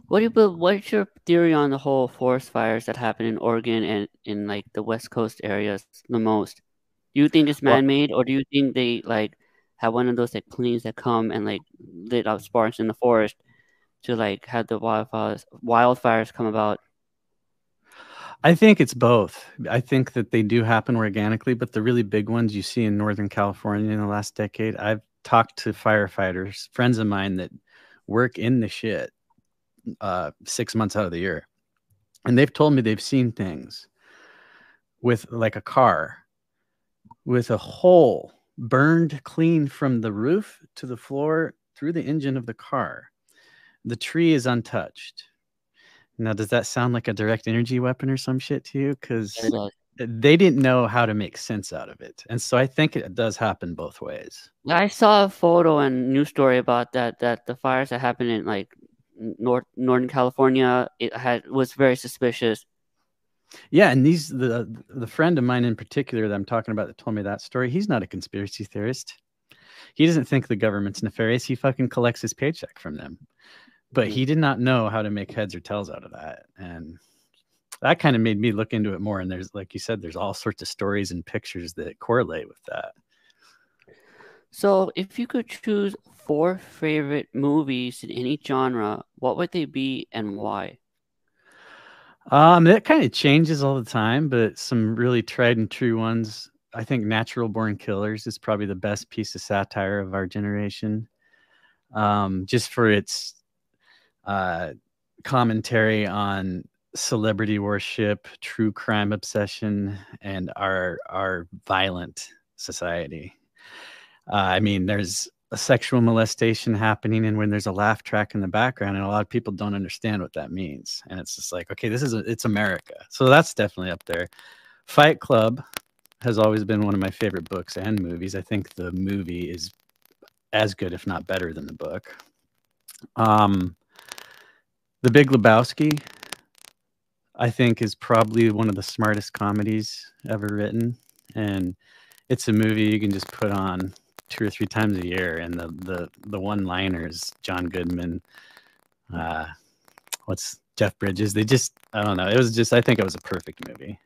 What's your theory on the whole forest fires that happen in Oregon and in like the West Coast areas the most? Do you think it's Well, man-made, or do you think they like have one of those like planes that come and like lit up sparks in the forest to like have the wildfires come about? I think it's both. I think that they do happen organically, but the really big ones you see in Northern California in the last decade, I've talked to firefighters, friends of mine that work in the shit 6 months out of the year. And they've told me they've seen things with like a car with a hole burned clean from the roof to the floor through the engine of the car. The tree is untouched. Now, does that sound like a direct energy weapon or some shit to you? That it Because does. they didn't know how to make sense out of it. And so I think it does happen both ways. Yeah, I saw a photo and news story about that the fires that happened in like Northern California, it had was very suspicious. Yeah, and the friend of mine in particular that I'm talking about that told me that story, he's not a conspiracy theorist. He doesn't think the government's nefarious. He fucking collects his paycheck from them. But Mhm. he did not know how to make heads or tails out of that. And that kind of made me look into it more. And there's, like you said, there's all sorts of stories and pictures that correlate with that. So, if you could choose four favorite movies in any genre, what would they be and why? That kind of changes all the time, but some really tried and true ones. I think Natural Born Killers is probably the best piece of satire of our generation. Just for its uh, commentary on celebrity worship, true crime obsession, and our violent society. I mean, there's a sexual molestation happening, and when there's a laugh track in the background, and a lot of people don't understand what that means, and it's just like, okay, it's America, so that's definitely up there. Fight Club has always been one of my favorite books and movies. I think the movie is as good, if not better, than the book. Um, The Big Lebowski, I think, is probably one of the smartest comedies ever written, and it's a movie you can just put on 2 or 3 times a year. And the one liners, John Goodman, uh, what's Jeff Bridges? They just, I don't know. It was just, I think it was a perfect movie.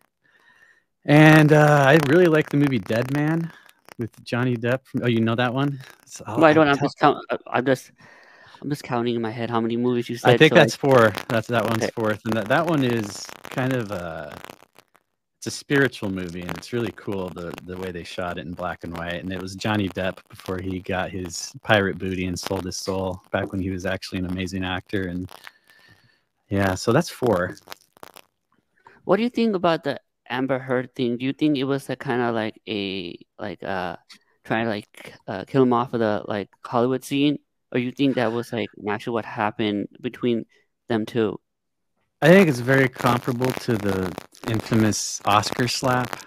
And I really like the movie Dead Man with Johnny Depp. Oh, you know that one? No, I I don't. I'm tell. just count. I'm just counting in my head how many movies you I said. think So I that's four. That one's okay. fourth, and that one is kind of it's a spiritual movie, and it's really cool the way they shot it in black and white. And it was Johnny Depp before he got his pirate booty and sold his soul, back when he was actually an amazing actor. And yeah, so that's four. What do you think about the Amber Heard thing? Do you think it was a kind of like a trying to like kill him off of the like Hollywood scene, or you think that was like actually what happened between them two? I think it's very comparable to the infamous Oscar slap.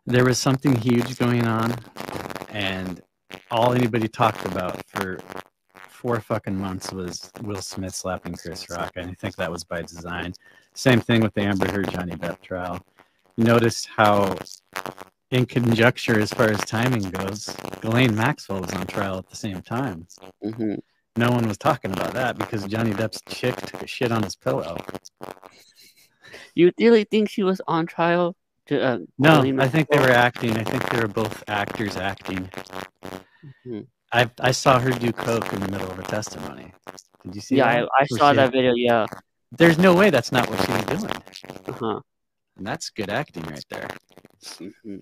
There was something huge going on, and all anybody talked about for 4 fucking months was Will Smith slapping Chris Rock, and I think that was by design. Same thing with the Amber Heard Johnny Depp trial. You notice how, in conjecture as far as timing goes, Ghislaine Maxwell was on trial at the same time. Mm-hmm. No one was talking about that because Johnny Depp's chick took a shit on his pillow. You really think she was on trial? No, I think they were acting. I think they were both actors acting. Mm-hmm. I saw her do coke in the middle of a testimony. Did you see Yeah, that? I saw that video. Yeah. There's no way that's not what she was doing. Uh-huh. And that's good acting right there. Mm-hmm.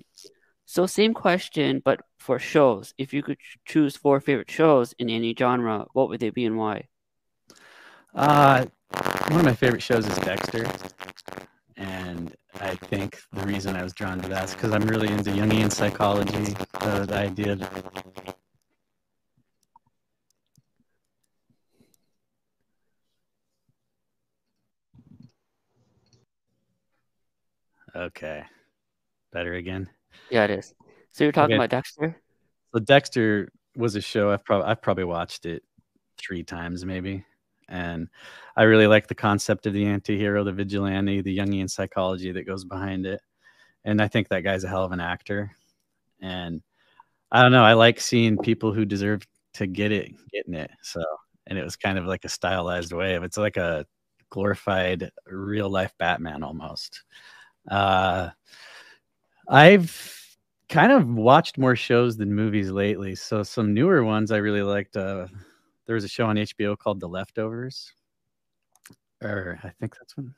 So same question, but for shows. If you could choose 4 favorite shows in any genre, what would they be and why? One of my favorite shows is Dexter. And I think the reason I was drawn to that is because I'm really into Jungian psychology, the idea that okay. Better again? Yeah, it is. So you're talking Okay. about Dexter? So Dexter was a show I've probably watched it 3 times maybe. And I really like the concept of the anti-hero, the vigilante, the Jungian psychology that goes behind it. And I think that guy's a hell of an actor. And I don't know, I like seeing people who deserve to getting it. So, and it was kind of like a stylized way of it's like a glorified real life Batman almost. I've kind of watched more shows than movies lately. So some newer ones I really liked. There was a show on HBO called The Leftovers, or I think that's one.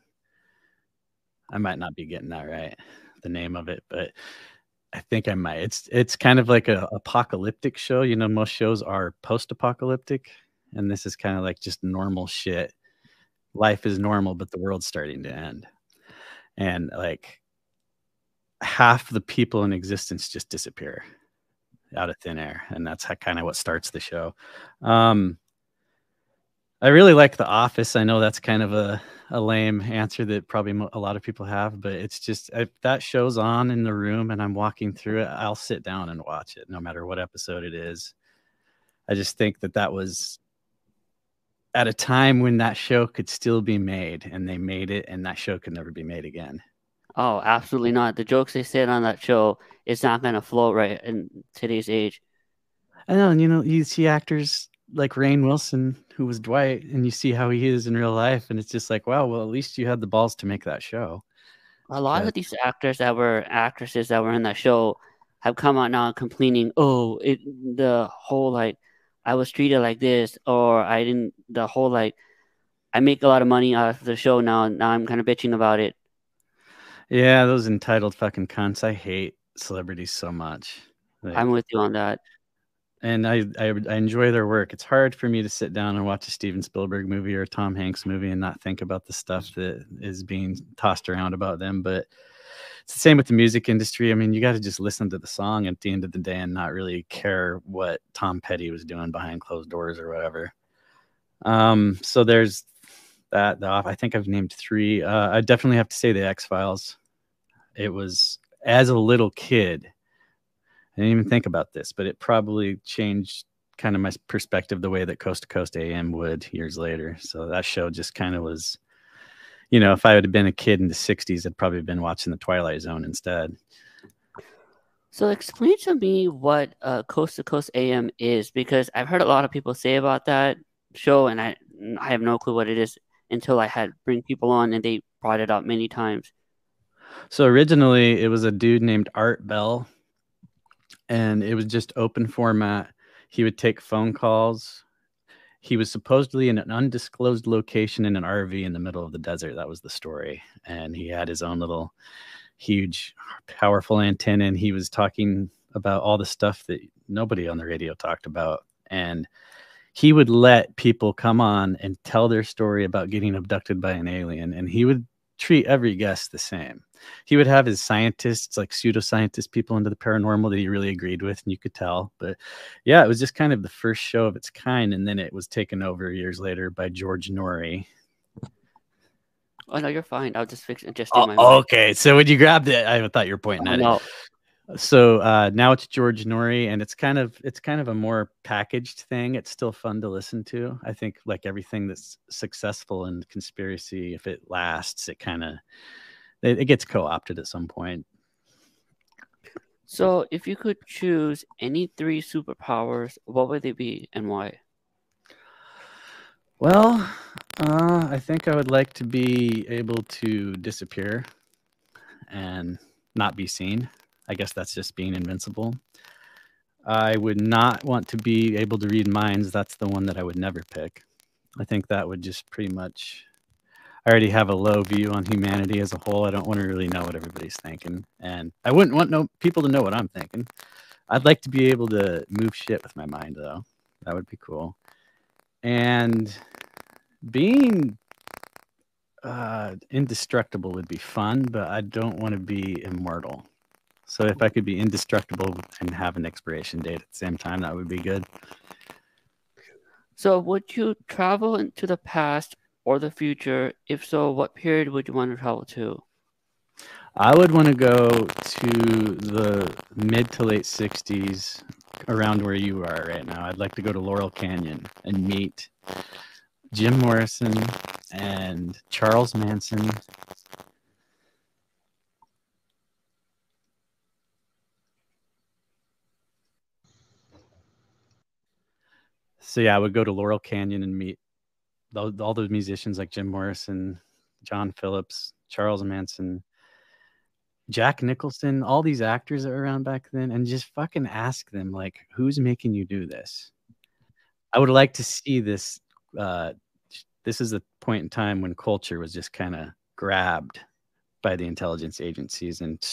I might not be getting that right, the name of it, but I think I might. It's kind of like a apocalyptic show. You know, most shows are post-apocalyptic, and this is kind of like just normal shit. Life is normal, but the world's starting to end, and like half the people in existence just disappear out of thin air, and that's kind of what starts the show. I really like The Office. I know that's kind of a lame answer that probably a lot of people have, but it's just if that show's on in the room and I'm walking through it, I'll sit down and watch it no matter what episode it is. I just think that was at a time when that show could still be made, and they made it, and that show could never be made again. Oh, absolutely not. The jokes they said on that show, it's not going to float right in today's age. I know, and you see actors like Rainn Wilson, who was Dwight, and you see how he is in real life, and it's just like, wow, well, at least you had the balls to make that show. A lot of these actors that were actresses that were in that show have come out now complaining, oh, the whole like I was treated like this, or I didn't. The whole like I make a lot of money out of the show now. Now I'm kind of bitching about it. Yeah, those entitled fucking cunts. I hate celebrities so much. Like, I'm with you on that. and I enjoy their work. It's hard for me to sit down and watch a Steven Spielberg movie or a Tom Hanks movie and not think about the stuff that is being tossed around about them. But it's the same with the music industry. I mean, you got to just listen to the song at the end of the day and not really care what Tom Petty was doing behind closed doors or whatever. So there's that. I think I've named 3. I definitely have to say the X-Files. It was, as a little kid, I didn't even think about this, but it probably changed kind of my perspective the way that Coast to Coast AM would years later. So that show just kind of was, if I would have been a kid in the 60s, I'd probably been watching The Twilight Zone instead. So explain to me what Coast to Coast AM is, because I've heard a lot of people say about that show, and I have no clue what it is until I had bring people on and they brought it up many times. So originally it was a dude named Art Bell, and it was just open format. He would take phone calls. He was supposedly in an undisclosed location in an RV in the middle of the desert. That was the story. And he had his own little huge, powerful antenna, and he was talking about all the stuff that nobody on the radio talked about. And he would let people come on and tell their story about getting abducted by an alien, and he would treat every guest the same. He would have his scientists, like pseudoscientist people into the paranormal that he really agreed with, and you could tell. But yeah, it was just kind of the first show of its kind, and then it was taken over years later by George Norrie. Oh no, you're fine. I'll just fix it. Just do my Oh, okay. So when you grabbed it, I thought you were pointing at no. it. So now it's George Norrie, and it's kind of a more packaged thing. It's still fun to listen to. I think like everything that's successful in conspiracy, if it lasts, it gets co-opted at some point. So, if you could choose any three superpowers, what would they be and why? Well, I think I would like to be able to disappear and not be seen. I guess that's just being invincible. I would not want to be able to read minds. That's the one that I would never pick. I think that would just pretty much. I already have a low view on humanity as a whole. I don't want to really know what everybody's thinking, and I wouldn't want no people to know what I'm thinking. I'd like to be able to move shit with my mind, though. That would be cool. And being indestructible would be fun, but I don't want to be immortal. So if I could be indestructible and have an expiration date at the same time, that would be good. So, would you travel into the past or the future? If so, what period would you want to travel to? I would want to go to the mid to late 60s, around where you are right now. I'd like to go to Laurel Canyon and meet Jim Morrison and Charles Manson. So yeah, I would go to Laurel Canyon and meet all those musicians like Jim Morrison, John Phillips, Charles Manson, Jack Nicholson, all these actors that were around back then, and just fucking ask them like, who's making you do this? I would like to see this. Uh, this is a point in time when culture was just kind of grabbed by the intelligence agencies and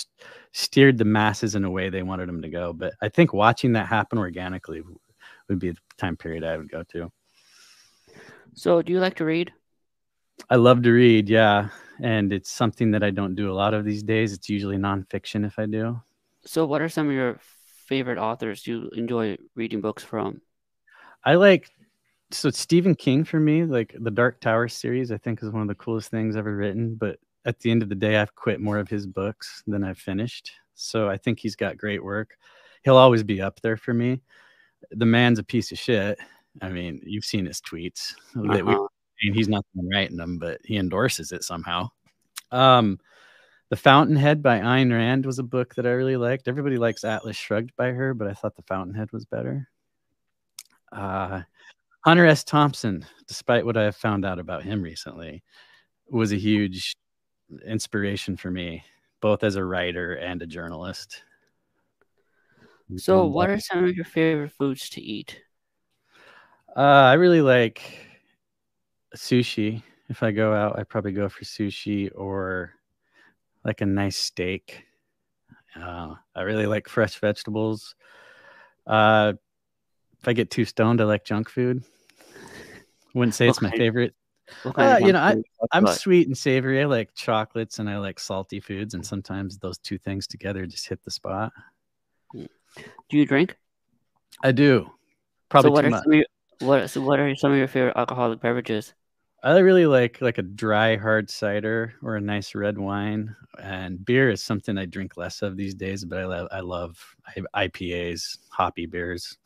steered the masses in a way they wanted them to go. But I think watching that happen organically would be the time period I would go to. So, do you like to read? I love to read, yeah. And it's something that I don't do a lot of these days. It's usually nonfiction if I do. So, what are some of your favorite authors you enjoy reading books from? I like so Stephen King for me, like the Dark Tower series, I think is one of the coolest things ever written. But at the end of the day, I've quit more of his books than I've finished. So I think he's got great work. He'll always be up there for me. The man's a piece of shit. I mean, you've seen his tweets that we. Uh-huh. And he's not the one writing them, but he endorses it somehow. Um, The Fountainhead by Ayn Rand was a book that I really liked. Everybody likes Atlas Shrugged by her, but I thought The Fountainhead was better. Uh, Hunter S. Thompson, despite what I have found out about him recently, was a huge inspiration for me, both as a writer and a journalist. So, And, what are some of your favorite foods to eat? I really like sushi. If I go out, I probably go for sushi or like a nice steak. I really like fresh vegetables. Uh, if I get too stoned, I like junk food. Wouldn't say What it's my kind? favorite. What kind of You junk know, food? I'm What? sweet and savory. I like chocolates and I like salty foods, and sometimes those two things together just hit the spot. Do you drink? I do, So, probably what too are much. some of your what are some of your favorite alcoholic beverages? I really like a dry hard cider or a nice red wine. And beer is something I drink less of these days, but I love IPAs, hoppy beers.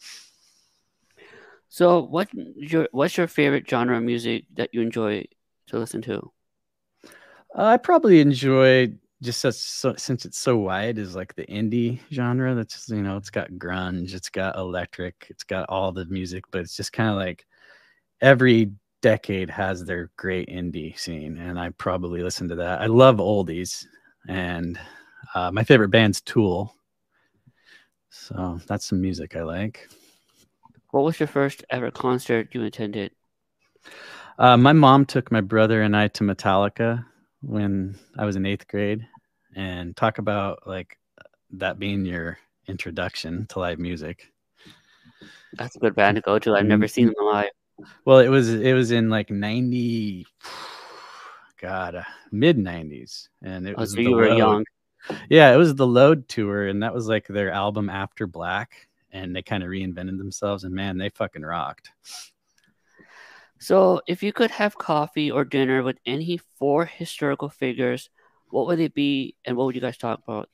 So, what's your favorite genre of music that you enjoy to listen to? I probably enjoy just since it's so wide is like the indie genre. That's it's got grunge, it's got electric, it's got all the music, but it's just kind of like every decade has their great indie scene, and I probably listen to that. I love oldies, and my favorite band's Tool, so that's some music I like. What was your first ever concert you attended? My mom took my brother and I to Metallica when I was in 8th grade, and talk about like that being your introduction to live music. That's a good band to go to. I've never seen them live. Well, it was in like 90, God, mid 90s, and it Oh, was so the you were Load. young. Yeah, it was the Load tour, and that was like their album After Black, and they kind of reinvented themselves, and man, they fucking rocked. So, if you could have coffee or dinner with any four historical figures, what would they be, and what would you guys talk about?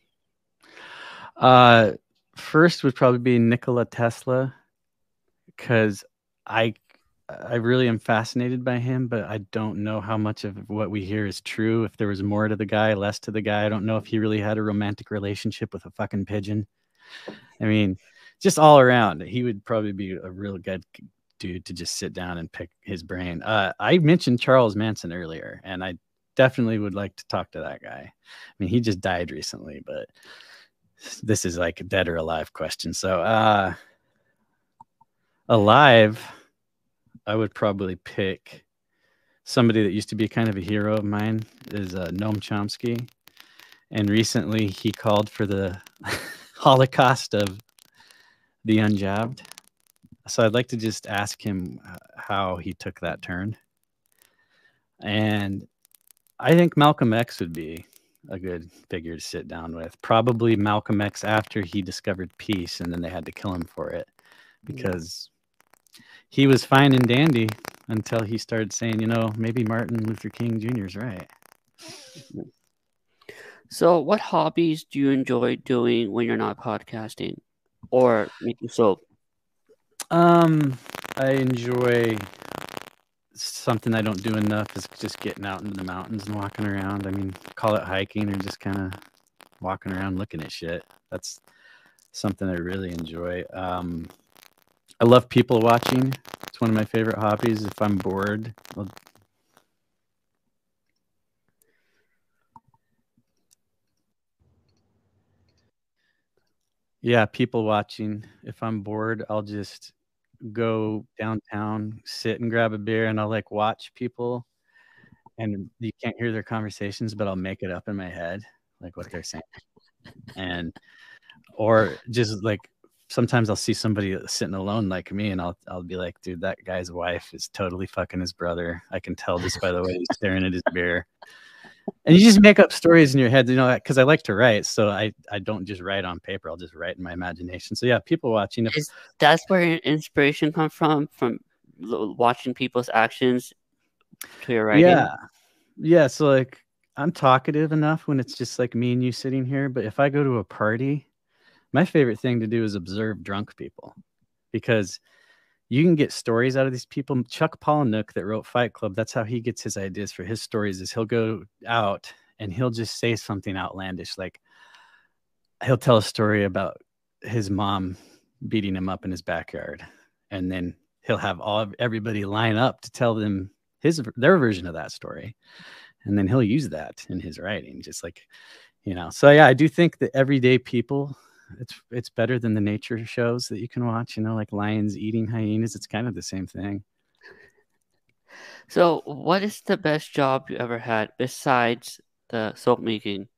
Uh, First would probably be Nikola Tesla, because I I really am fascinated by him, but I don't know how much of what we hear is true. If there was more to the guy, less to the guy. I don't know if he really had a romantic relationship with a fucking pigeon. I mean, just all around, he would probably be a real good dude to just sit down and pick his brain. I mentioned Charles Manson earlier, and I definitely would like to talk to that guy. I mean, he just died recently, but this is like a dead or alive question. So, alive, I would probably pick somebody that used to be kind of a hero of mine is Noam Chomsky, and recently he called for the Holocaust of the unjabbed. So I'd like to just ask him how he took that turn. And I think Malcolm X would be a good figure to sit down with. Probably Malcolm X after he discovered peace and then they had to kill him for it, because he was fine and dandy until he started saying, maybe Martin Luther King Jr. is right. So, what hobbies do you enjoy doing when you're not podcasting or making soap? I enjoy something I don't do enough is just getting out into the mountains and walking around. I mean, call it hiking or just kind of walking around looking at shit. That's something I really enjoy. I love people watching. It's one of my favorite hobbies. If I'm bored, yeah, people watching. If I'm bored, I'll just go downtown, sit and grab a beer, and I'll like watch people. And you can't hear their conversations, but I'll make it up in my head, like what they're saying. And or just like sometimes I'll see somebody sitting alone like me, and I'll be like, dude, that guy's wife is totally fucking his brother. I can tell just by the way he's staring at his beer. And you just make up stories in your head, because I like to write, so I don't just write on paper. I'll just write in my imagination. So yeah, people watching. Is that's where inspiration comes from watching people's actions to your writing? Yeah. So like I'm talkative enough when it's just like me and you sitting here, but if I go to a party, my favorite thing to do is observe drunk people, because you can get stories out of these people. Chuck Palahniuk, that wrote Fight Club, that's how he gets his ideas for his stories. Is he'll go out and he'll just say something outlandish, like he'll tell a story about his mom beating him up in his backyard, and then he'll have everybody line up to tell them their version of that story, and then he'll use that in his writing, just like So yeah, I do think that everyday people, it's better than the nature shows that you can watch, like lions eating hyenas. It's kind of the same thing. So, what is the best job you ever had besides the soap making?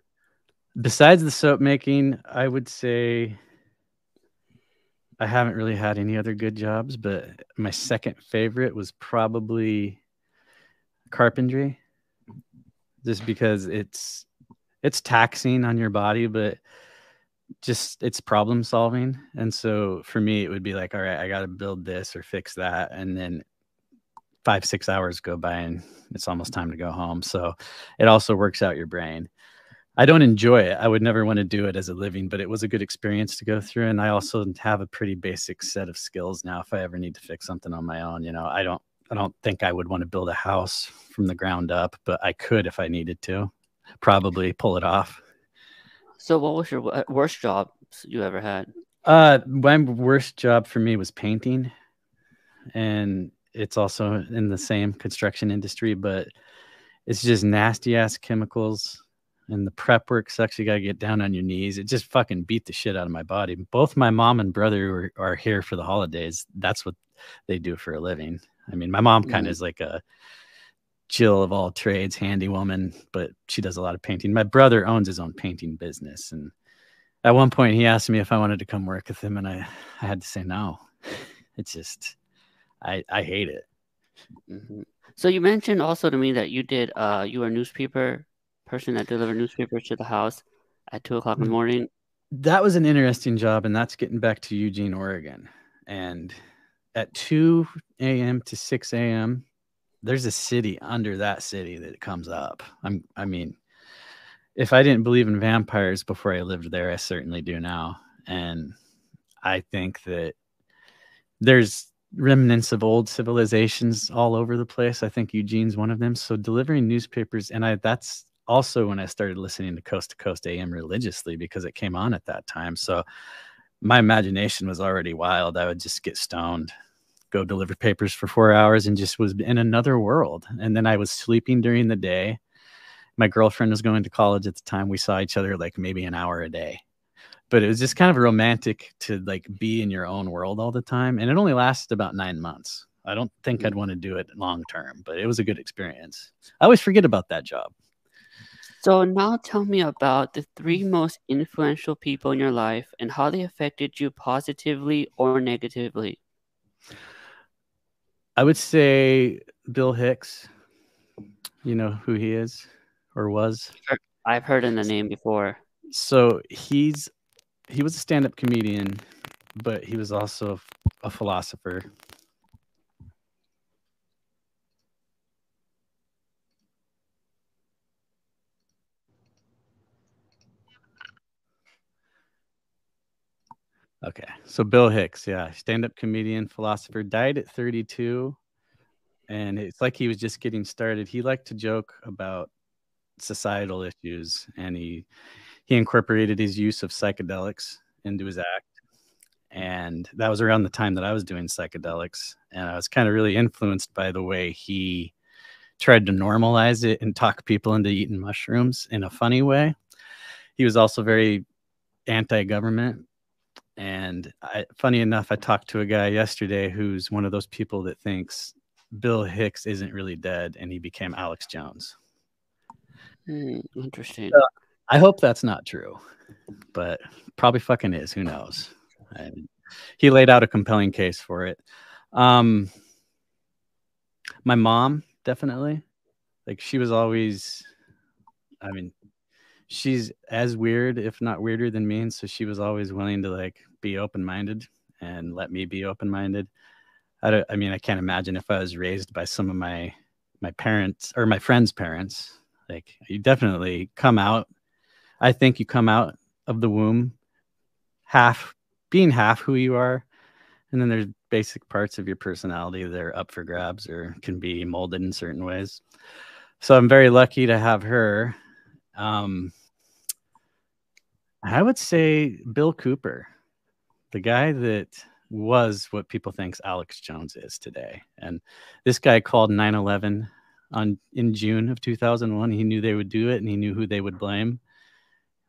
Besides the soap making, I would say I haven't really had any other good jobs, but my second favorite was probably carpentry, just because it's taxing on your body, but just it's problem solving. And so for me, it would be like, all right, I got to build this or fix that, and then 5-6 hours go by and it's almost time to go home. So it also works out your brain. I don't enjoy it. I would never want to do it as a living, but it was a good experience to go through. And I also have a pretty basic set of skills now. If I ever need to fix something on my own, I don't think I would want to build a house from the ground up, but I could if I needed to, probably pull it off. So, what was your worst job you ever had? My worst job for me was painting, and it's also in the same construction industry, but it's just nasty ass chemicals, and the prep work sucks. You got to get down on your knees. It just fucking beat the shit out of my body. Both my mom and brother are here for the holidays. That's what they do for a living. I mean, my mom kind of is like a Jill of all trades, handy woman, but she does a lot of painting. My brother owns his own painting business, and at one point he asked me if I wanted to come work with him, and I had to say no. It's just I hate it. Mm-hmm. So you mentioned also to me that you were a newspaper person that delivered newspapers to the house at 2 o'clock in the morning. That was an interesting job, and that's getting back to Eugene, Oregon. And at 2 a.m. to 6 a.m., there's a city under that city that comes up. I mean, if I didn't believe in vampires before I lived there, I certainly do now. And I think that there's remnants of old civilizations all over the place. I think Eugene's one of them. So delivering newspapers, and that's also when I started listening to Coast AM religiously because it came on at that time. So my imagination was already wild. I would just get stoned, go deliver papers for 4 hours, and just was in another world. And then I was sleeping during the day. My girlfriend was going to college at the time. We saw each other like maybe an hour a day, but it was just kind of romantic to like be in your own world all the time. And it only lasted about 9 months. I don't think I'd want to do it long term, but it was a good experience. I always forget about that job. So now tell me about the three most influential people in your life and how they affected you positively or negatively. I would say Bill Hicks. You know who he is or was? I've heard in the name before. So he was a stand-up comedian, but he was also a philosopher. Okay. So Bill Hicks, yeah, stand-up comedian, philosopher, died at 32, and it's like he was just getting started. He liked to joke about societal issues, and he incorporated his use of psychedelics into his act. And that was around the time that I was doing psychedelics, and I was kind of really influenced by the way he tried to normalize it and talk people into eating mushrooms in a funny way. He was also very anti-government. And funny enough, I talked to a guy yesterday who's one of those people that thinks Bill Hicks isn't really dead and he became Alex Jones. Interesting. I hope that's not true, but probably fucking is. Who knows? And he laid out a compelling case for it. My mom, definitely. Like, she was always, I mean, she's as weird, if not weirder than me. And so she was always willing to like be open minded and let me be open minded. I mean, I can't imagine if I was raised by some of my parents or my friends' parents. Like, you definitely come out. I think you come out of the womb half being half who you are, and then there's basic parts of your personality that are up for grabs or can be molded in certain ways. So I'm very lucky to have her. Um, I would say Bill Cooper, the guy that was what people think Alex Jones is today. And this guy called 9/11 in June of 2001. He knew they would do it, and he knew who they would blame.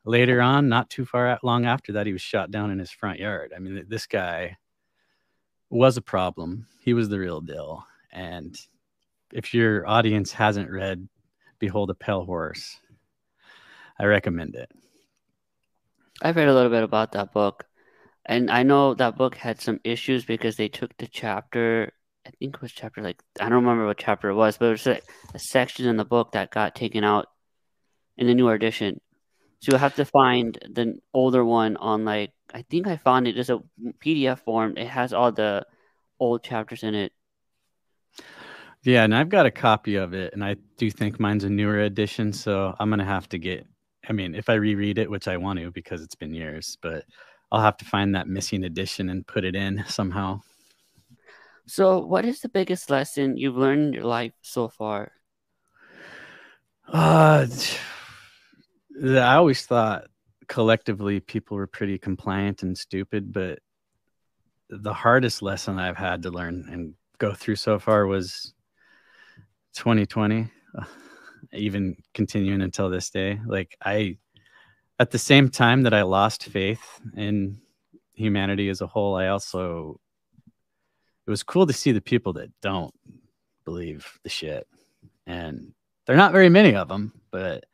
Later on, not too long after that, he was shot down in his front yard. I mean, this guy was a problem. He was the real deal. And if your audience hasn't read Behold a Pale Horse, I recommend it. I've read a little bit about that book, and I know that book had some issues because they took the chapter. I think it was chapter like I don't remember what chapter it was, but it was like a section in the book that got taken out in the newer edition. So you'll have to find the older one on like I think I found it as a PDF form. It has all the old chapters in it. Yeah, and I've got a copy of it, and I do think mine's a newer edition, so I'm gonna have to get. I mean, if I reread it, which I want to because it's been years, but I'll have to find that missing edition and put it in somehow. So, what is the biggest lesson you've learned in your life so far? Uh, I always thought collectively people were pretty compliant and stupid, but the hardest lesson I've had to learn and go through so far was 2020, even continuing until this day. Like, at the same time that I lost faith in humanity as a whole, it was cool to see the people that don't believe the shit. And they're not very many of them, but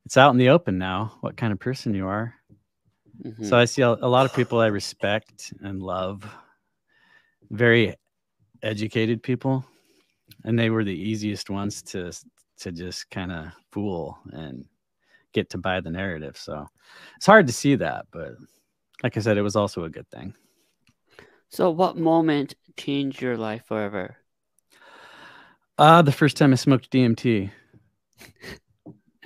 it's out in the open now what kind of person you are. So I see a lot of people I respect and love, very educated people, and they were the easiest ones to just kind of fool and get to buy the narrative. So it's hard to see that, but like I said, it was also a good thing. So, what moment changed your life forever? The first time I smoked DMT,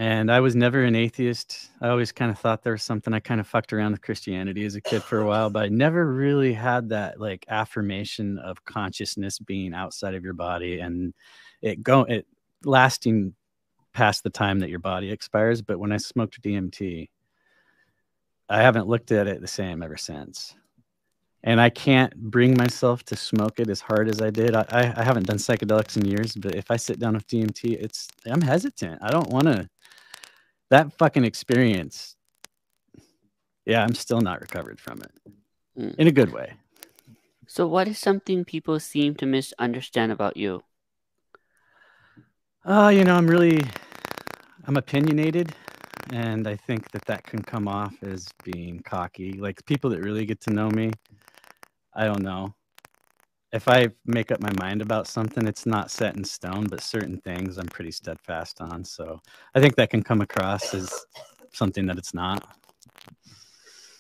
And I was never an atheist. I always kind of thought there was something. I kind of fucked around with Christianity as a kid for a while, but I never really had that like affirmation of consciousness being outside of your body and it lasting past the time that your body expires. But when I smoked DMT, I haven't looked at it the same ever since. And I can't bring myself to smoke it as hard as I did. I haven't done psychedelics in years, but if I sit down with DMT, I'm hesitant. I don't want to. That fucking experience. Yeah, I'm still not recovered from it Mm. in a good way. So, what is something people seem to misunderstand about you? I'm opinionated, and I think that can come off as being cocky. Like people that really get to know me, I don't know. If I make up my mind about something, it's not set in stone, but certain things I'm pretty steadfast on. So I think that can come across as something that it's not.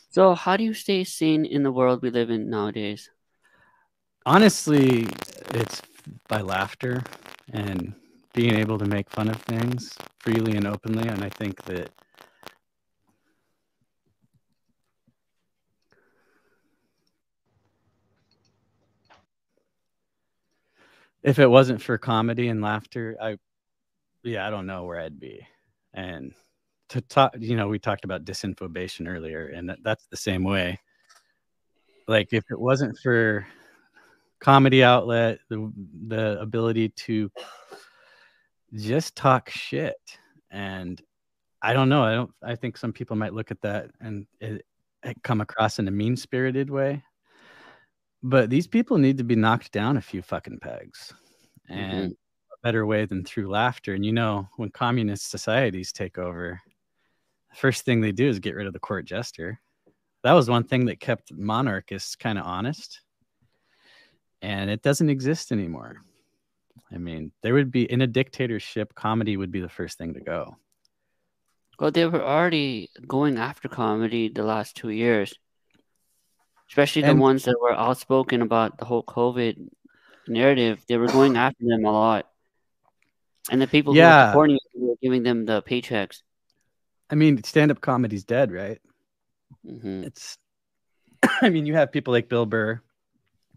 So, how do you stay sane in the world we live in nowadays? Honestly, it's by laughter and being able to make fun of things freely and openly. And I think that if it wasn't for comedy and laughter, I don't know where I'd be. And to talk, we talked about disinfobation earlier, and that's the same way. Like if it wasn't for comedy outlet, the ability to just talk shit, and I don't know, I think some people might look at that and it come across in a mean-spirited way, but these people need to be knocked down a few fucking pegs, and Mm-hmm. a better way than through laughter. And when communist societies take over, the first thing they do is get rid of the court jester. That was one thing that kept monarchists kind of honest, and it doesn't exist anymore. I mean, there would be in a dictatorship, comedy would be the first thing to go. Well, they were already going after comedy the last 2 years, especially the And ones that were outspoken about the whole COVID narrative. They were going after them a lot. And the people who were yeah, supporting it were giving them the paychecks. I mean, stand-up comedy's dead, right? Mm-hmm. It's, I mean, you have people like Bill Burr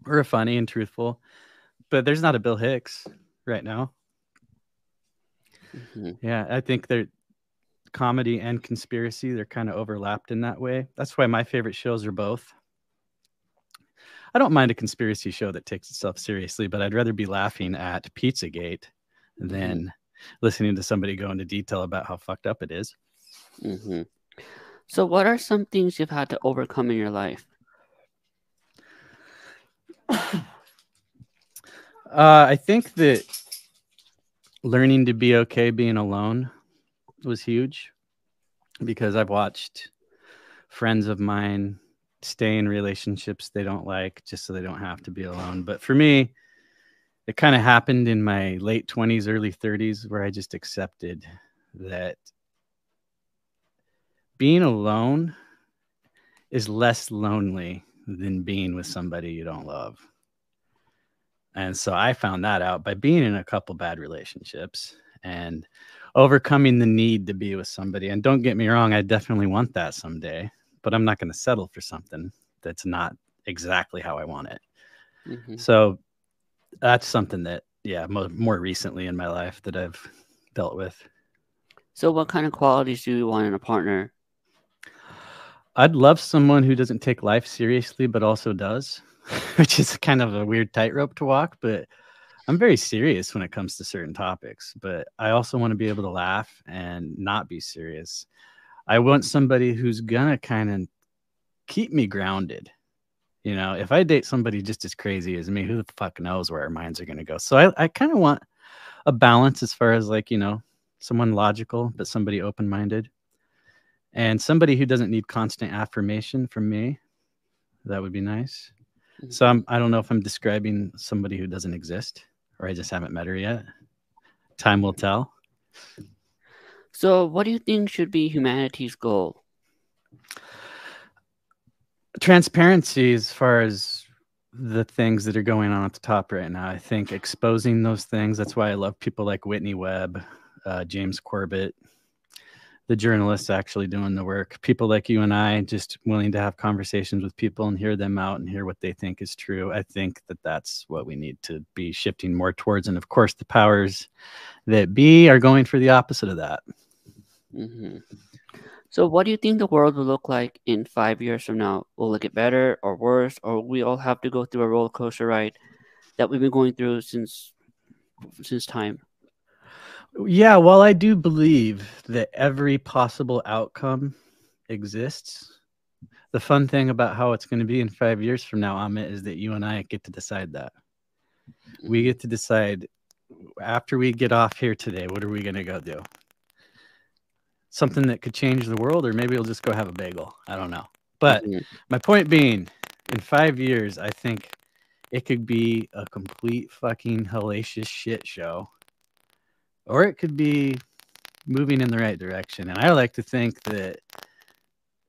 who are funny and truthful, but there's not a Bill Hicks right now. Mm-hmm. Yeah, I think they're comedy and conspiracy. They're kind of overlapped in that way. That's why my favorite shows are both. I don't mind a conspiracy show that takes itself seriously, but I'd rather be laughing at Pizzagate Mm-hmm. than listening to somebody go into detail about how fucked up it is. Mm-hmm. So, what are some things you've had to overcome in your life? I think that learning to be okay being alone was huge because I've watched friends of mine stay in relationships they don't like just so they don't have to be alone. But for me, it kind of happened in my late 20s, early 30s, where I just accepted that being alone is less lonely than being with somebody you don't love. And so I found that out by being in a couple bad relationships and overcoming the need to be with somebody. And don't get me wrong, I definitely want that someday, but I'm not going to settle for something that's not exactly how I want it. Mm-hmm. So that's something that, yeah, more recently in my life that I've dealt with. So, what kind of qualities do you want in a partner? I'd love someone who doesn't take life seriously, but also does, which is kind of a weird tightrope to walk, but I'm very serious when it comes to certain topics, but I also want to be able to laugh and not be serious. I want somebody who's gonna kind of keep me grounded. If I date somebody just as crazy as me, who the fuck knows where our minds are gonna go? So I kind of want a balance as far as like, someone logical, but somebody open-minded. And somebody who doesn't need constant affirmation from me. That would be nice. So Mm-hmm. I don't know if I'm describing somebody who doesn't exist or I just haven't met her yet. Time will tell. So, what do you think should be humanity's goal? Transparency as far as the things that are going on at the top right now. I think exposing those things. That's why I love people like Whitney Webb, James Corbett. the journalists actually doing the work. People like you and I just willing to have conversations with people and hear them out and hear what they think is true. I think that that's what we need to be shifting more towards. And of course, the powers that be are going for the opposite of that. Hmm. So, what do you think the world will look like in 5 years from now? Will it get better or worse, or will we all have to go through a roller coaster ride that we've been going through since time? Yeah, while I do believe that every possible outcome exists, the fun thing about how it's going to be in 5 years from now, Amit, is that you and I get to decide that. We Hmm. get to decide after we get off here today, what are we going to go do? Something that could change the world, or maybe we'll just go have a bagel. I don't know. But Hmm. my point being, in 5 years, I think it could be a complete fucking hellacious shit show, or it could be moving in the right direction. And I like to think that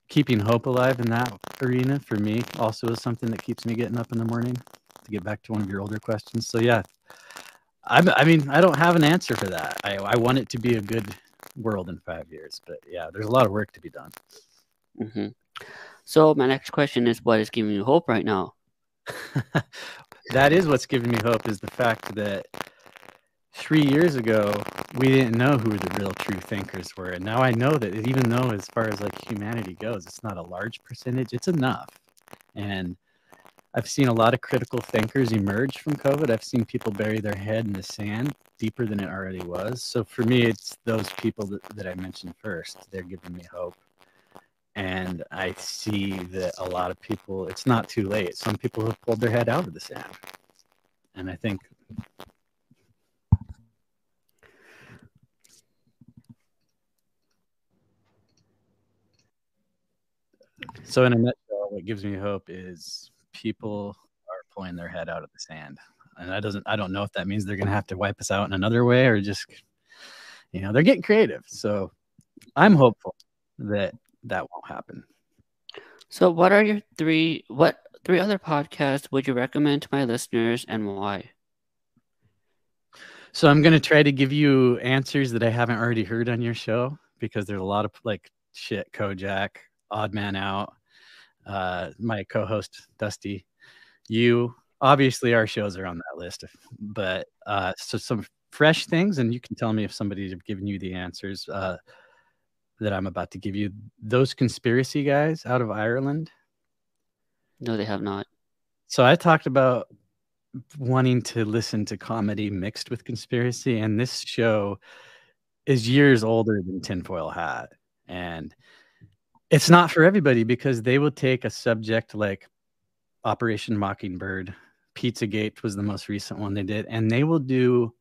keeping hope alive in that arena for me also is something that keeps me getting up in the morning, to get back to one of your older questions. So yeah, I mean, I don't have an answer for that. I want it to be a good world in 5 years, but yeah, there's a lot of work to be done. Hmm. So, my next question is, what is giving you hope right now? That is what's giving me hope, is the fact that 3 years ago we didn't know who the real true thinkers were, and now I know that, even though as far as like humanity goes, it's not a large percentage, it's enough. And I've seen a lot of critical thinkers emerge from COVID. I've seen people bury their head in the sand deeper than it already was. So for me, it's those people that I mentioned first. They're giving me hope. And I see that a lot of people, it's not too late. Some people have pulled their head out of the sand. And I think so. In a nutshell, what gives me hope is people are pulling their head out of the sand. And I don't know if that means they're going to have to wipe us out in another way, or just, they're getting creative. So I'm hopeful that that won't happen. So, what three other podcasts would you recommend to my listeners, and why? So I'm going to try to give you answers that I haven't already heard on your show, because there's a lot of like shit, Kojak, Odd Man Out, my co-host Dusty, you. Obviously, our shows are on that list, but so some fresh things, and you can tell me if somebody's given you the answers that I'm about to give you. Those conspiracy guys out of Ireland. No, they have not. So I talked about wanting to listen to comedy mixed with conspiracy, and this show is years older than Tinfoil Hat. And it's not for everybody, because they will take a subject like Operation Mockingbird. Pizzagate was the most recent one they did, and they will do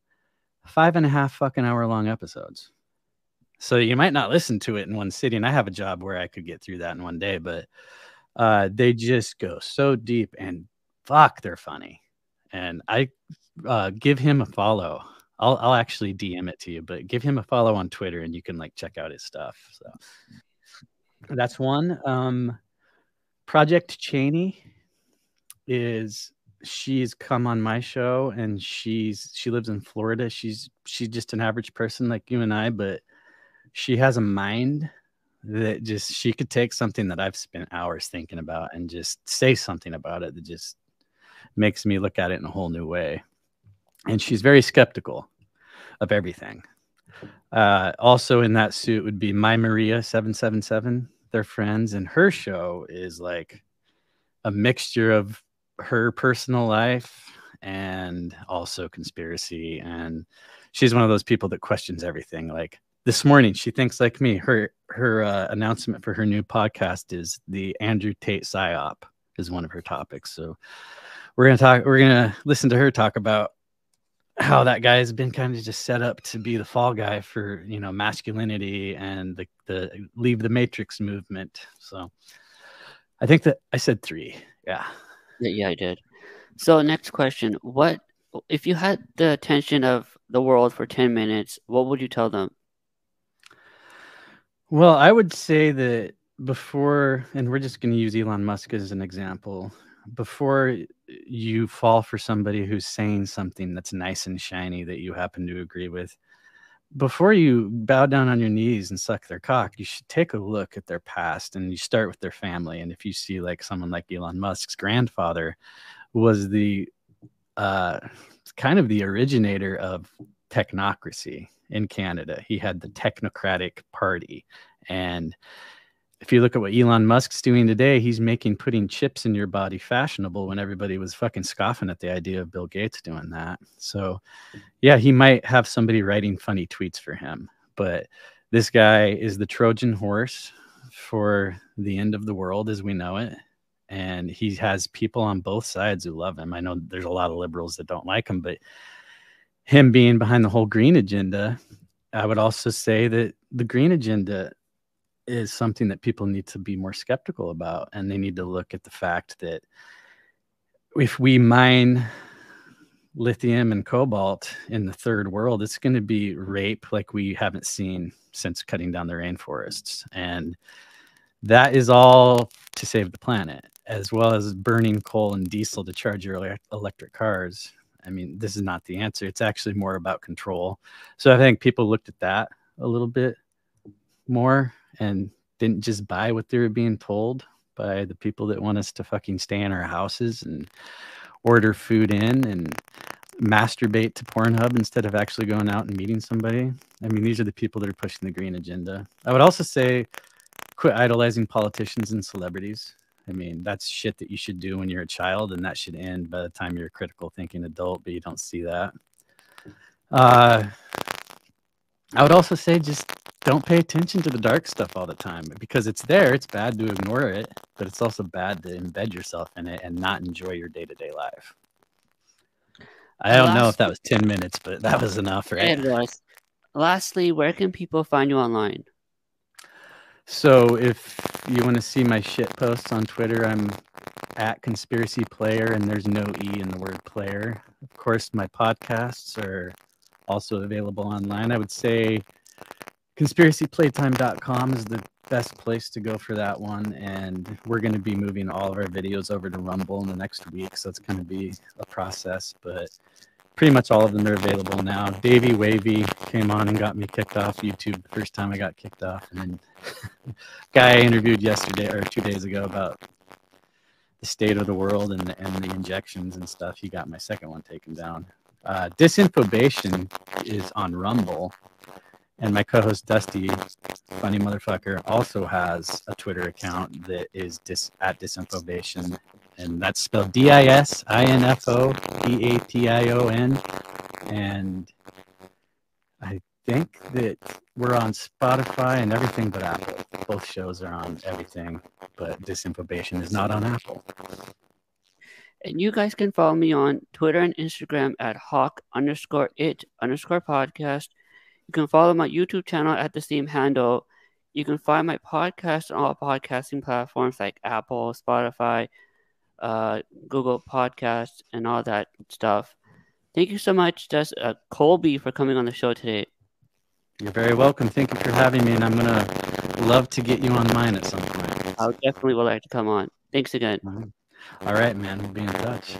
5.5 fucking hour long episodes. So you might not listen to it in one sitting. I have a job where I could get through that in one day, but they just go so deep, and fuck, they're funny. And I give him a follow. I'll actually DM it to you, but give him a follow on Twitter, and you can like check out his stuff. So that's one. Project Cheney is she's come on my show, and she lives in Florida. She's just an average person like you and I, but she has a mind that just, she could take something that I've spent hours thinking about and just say something about it that just makes me look at it in a whole new way. And she's very skeptical of everything. Also in that suit would be My Maria 777. They're friends, and her show is like a mixture of her personal life and also conspiracy. And she's one of those people that questions everything. Like this morning, she thinks like me. Her announcement for her new podcast is the Andrew Tate psyop is one of her topics. So we're gonna listen to her talk about how that guy has been kind of just set up to be the fall guy for, masculinity and the leave the matrix movement. So I think that I said 3. Yeah. Yeah, I did. So, next question: what if you had the attention of the world for 10 minutes? What would you tell them? Well, I would say that before, and we're just going to use Elon Musk as an example, before you fall for somebody who's saying something that's nice and shiny that you happen to agree with, before you bow down on your knees and suck their cock, you should take a look at their past, and you start with their family. And if you see like someone like Elon Musk's grandfather was the uh, kind of the originator of technocracy in Canada. He had the technocratic party. And if you look at what Elon Musk's doing today, he's making putting chips in your body fashionable when everybody was fucking scoffing at the idea of Bill Gates doing that. So, yeah, he might have somebody writing funny tweets for him, but this guy is the Trojan horse for the end of the world as we know it. And he has people on both sides who love him. I know there's a lot of liberals that don't like him, but him being behind the whole green agenda, I would also say that the green agenda is something that people need to be more skeptical about. And they need to look at the fact that if we mine lithium and cobalt in the third world, it's going to be rape like we haven't seen since cutting down the rainforests. And that is all to save the planet, as well as burning coal and diesel to charge your electric cars. I mean, this is not the answer. It's actually more about control. So I think people looked at that a little bit more and didn't just buy what they were being told by the people that want us to fucking stay in our houses and order food in and masturbate to Pornhub instead of actually going out and meeting somebody. I mean, these are the people that are pushing the green agenda. I would also say quit idolizing politicians and celebrities. I mean, that's shit that you should do when you're a child, and that should end by the time you're a critical thinking adult, but you don't see that. I would also say just don't pay attention to the dark stuff all the time because it's there. It's bad to ignore it, but it's also bad to embed yourself in it and not enjoy your day-to-day life. I don't know if that was 10 minutes, but that was enough, right? It was. Lastly, where can people find you online? So if you want to see my shit posts on Twitter, I'm at Conspiracy Player, and there's no E in the word player. Of course, my podcasts are also available online. I would say conspiracyplaytime.com is the best place to go for that one. And we're going to be moving all of our videos over to Rumble in the next week. So it's going to be a process, but pretty much all of them are available now. Davey Wavy came on and got me kicked off YouTube the first time I got kicked off. And then guy I interviewed yesterday or 2 days ago about the state of the world and the injections and stuff, he got my second one taken down. Disinfobation is on Rumble. And my co-host Dusty, funny motherfucker, also has a Twitter account that is at Disinfobation, and that's spelled DISINFOBATION. And I think that we're on Spotify and everything but Apple. Both shows are on everything, but Disinfobation is not on Apple. And you guys can follow me on Twitter and Instagram at Hawk_IT_podcast. You can follow my YouTube channel at the same handle. You can find my podcast on all podcasting platforms like Apple, Spotify, Google Podcasts, and all that stuff. Thank you so much, Colby, for coming on the show today. You're very welcome. Thank you for having me, and I'm going to love to get you on mine at some point. I definitely would like to come on. Thanks again. All right, man. We'll be in touch.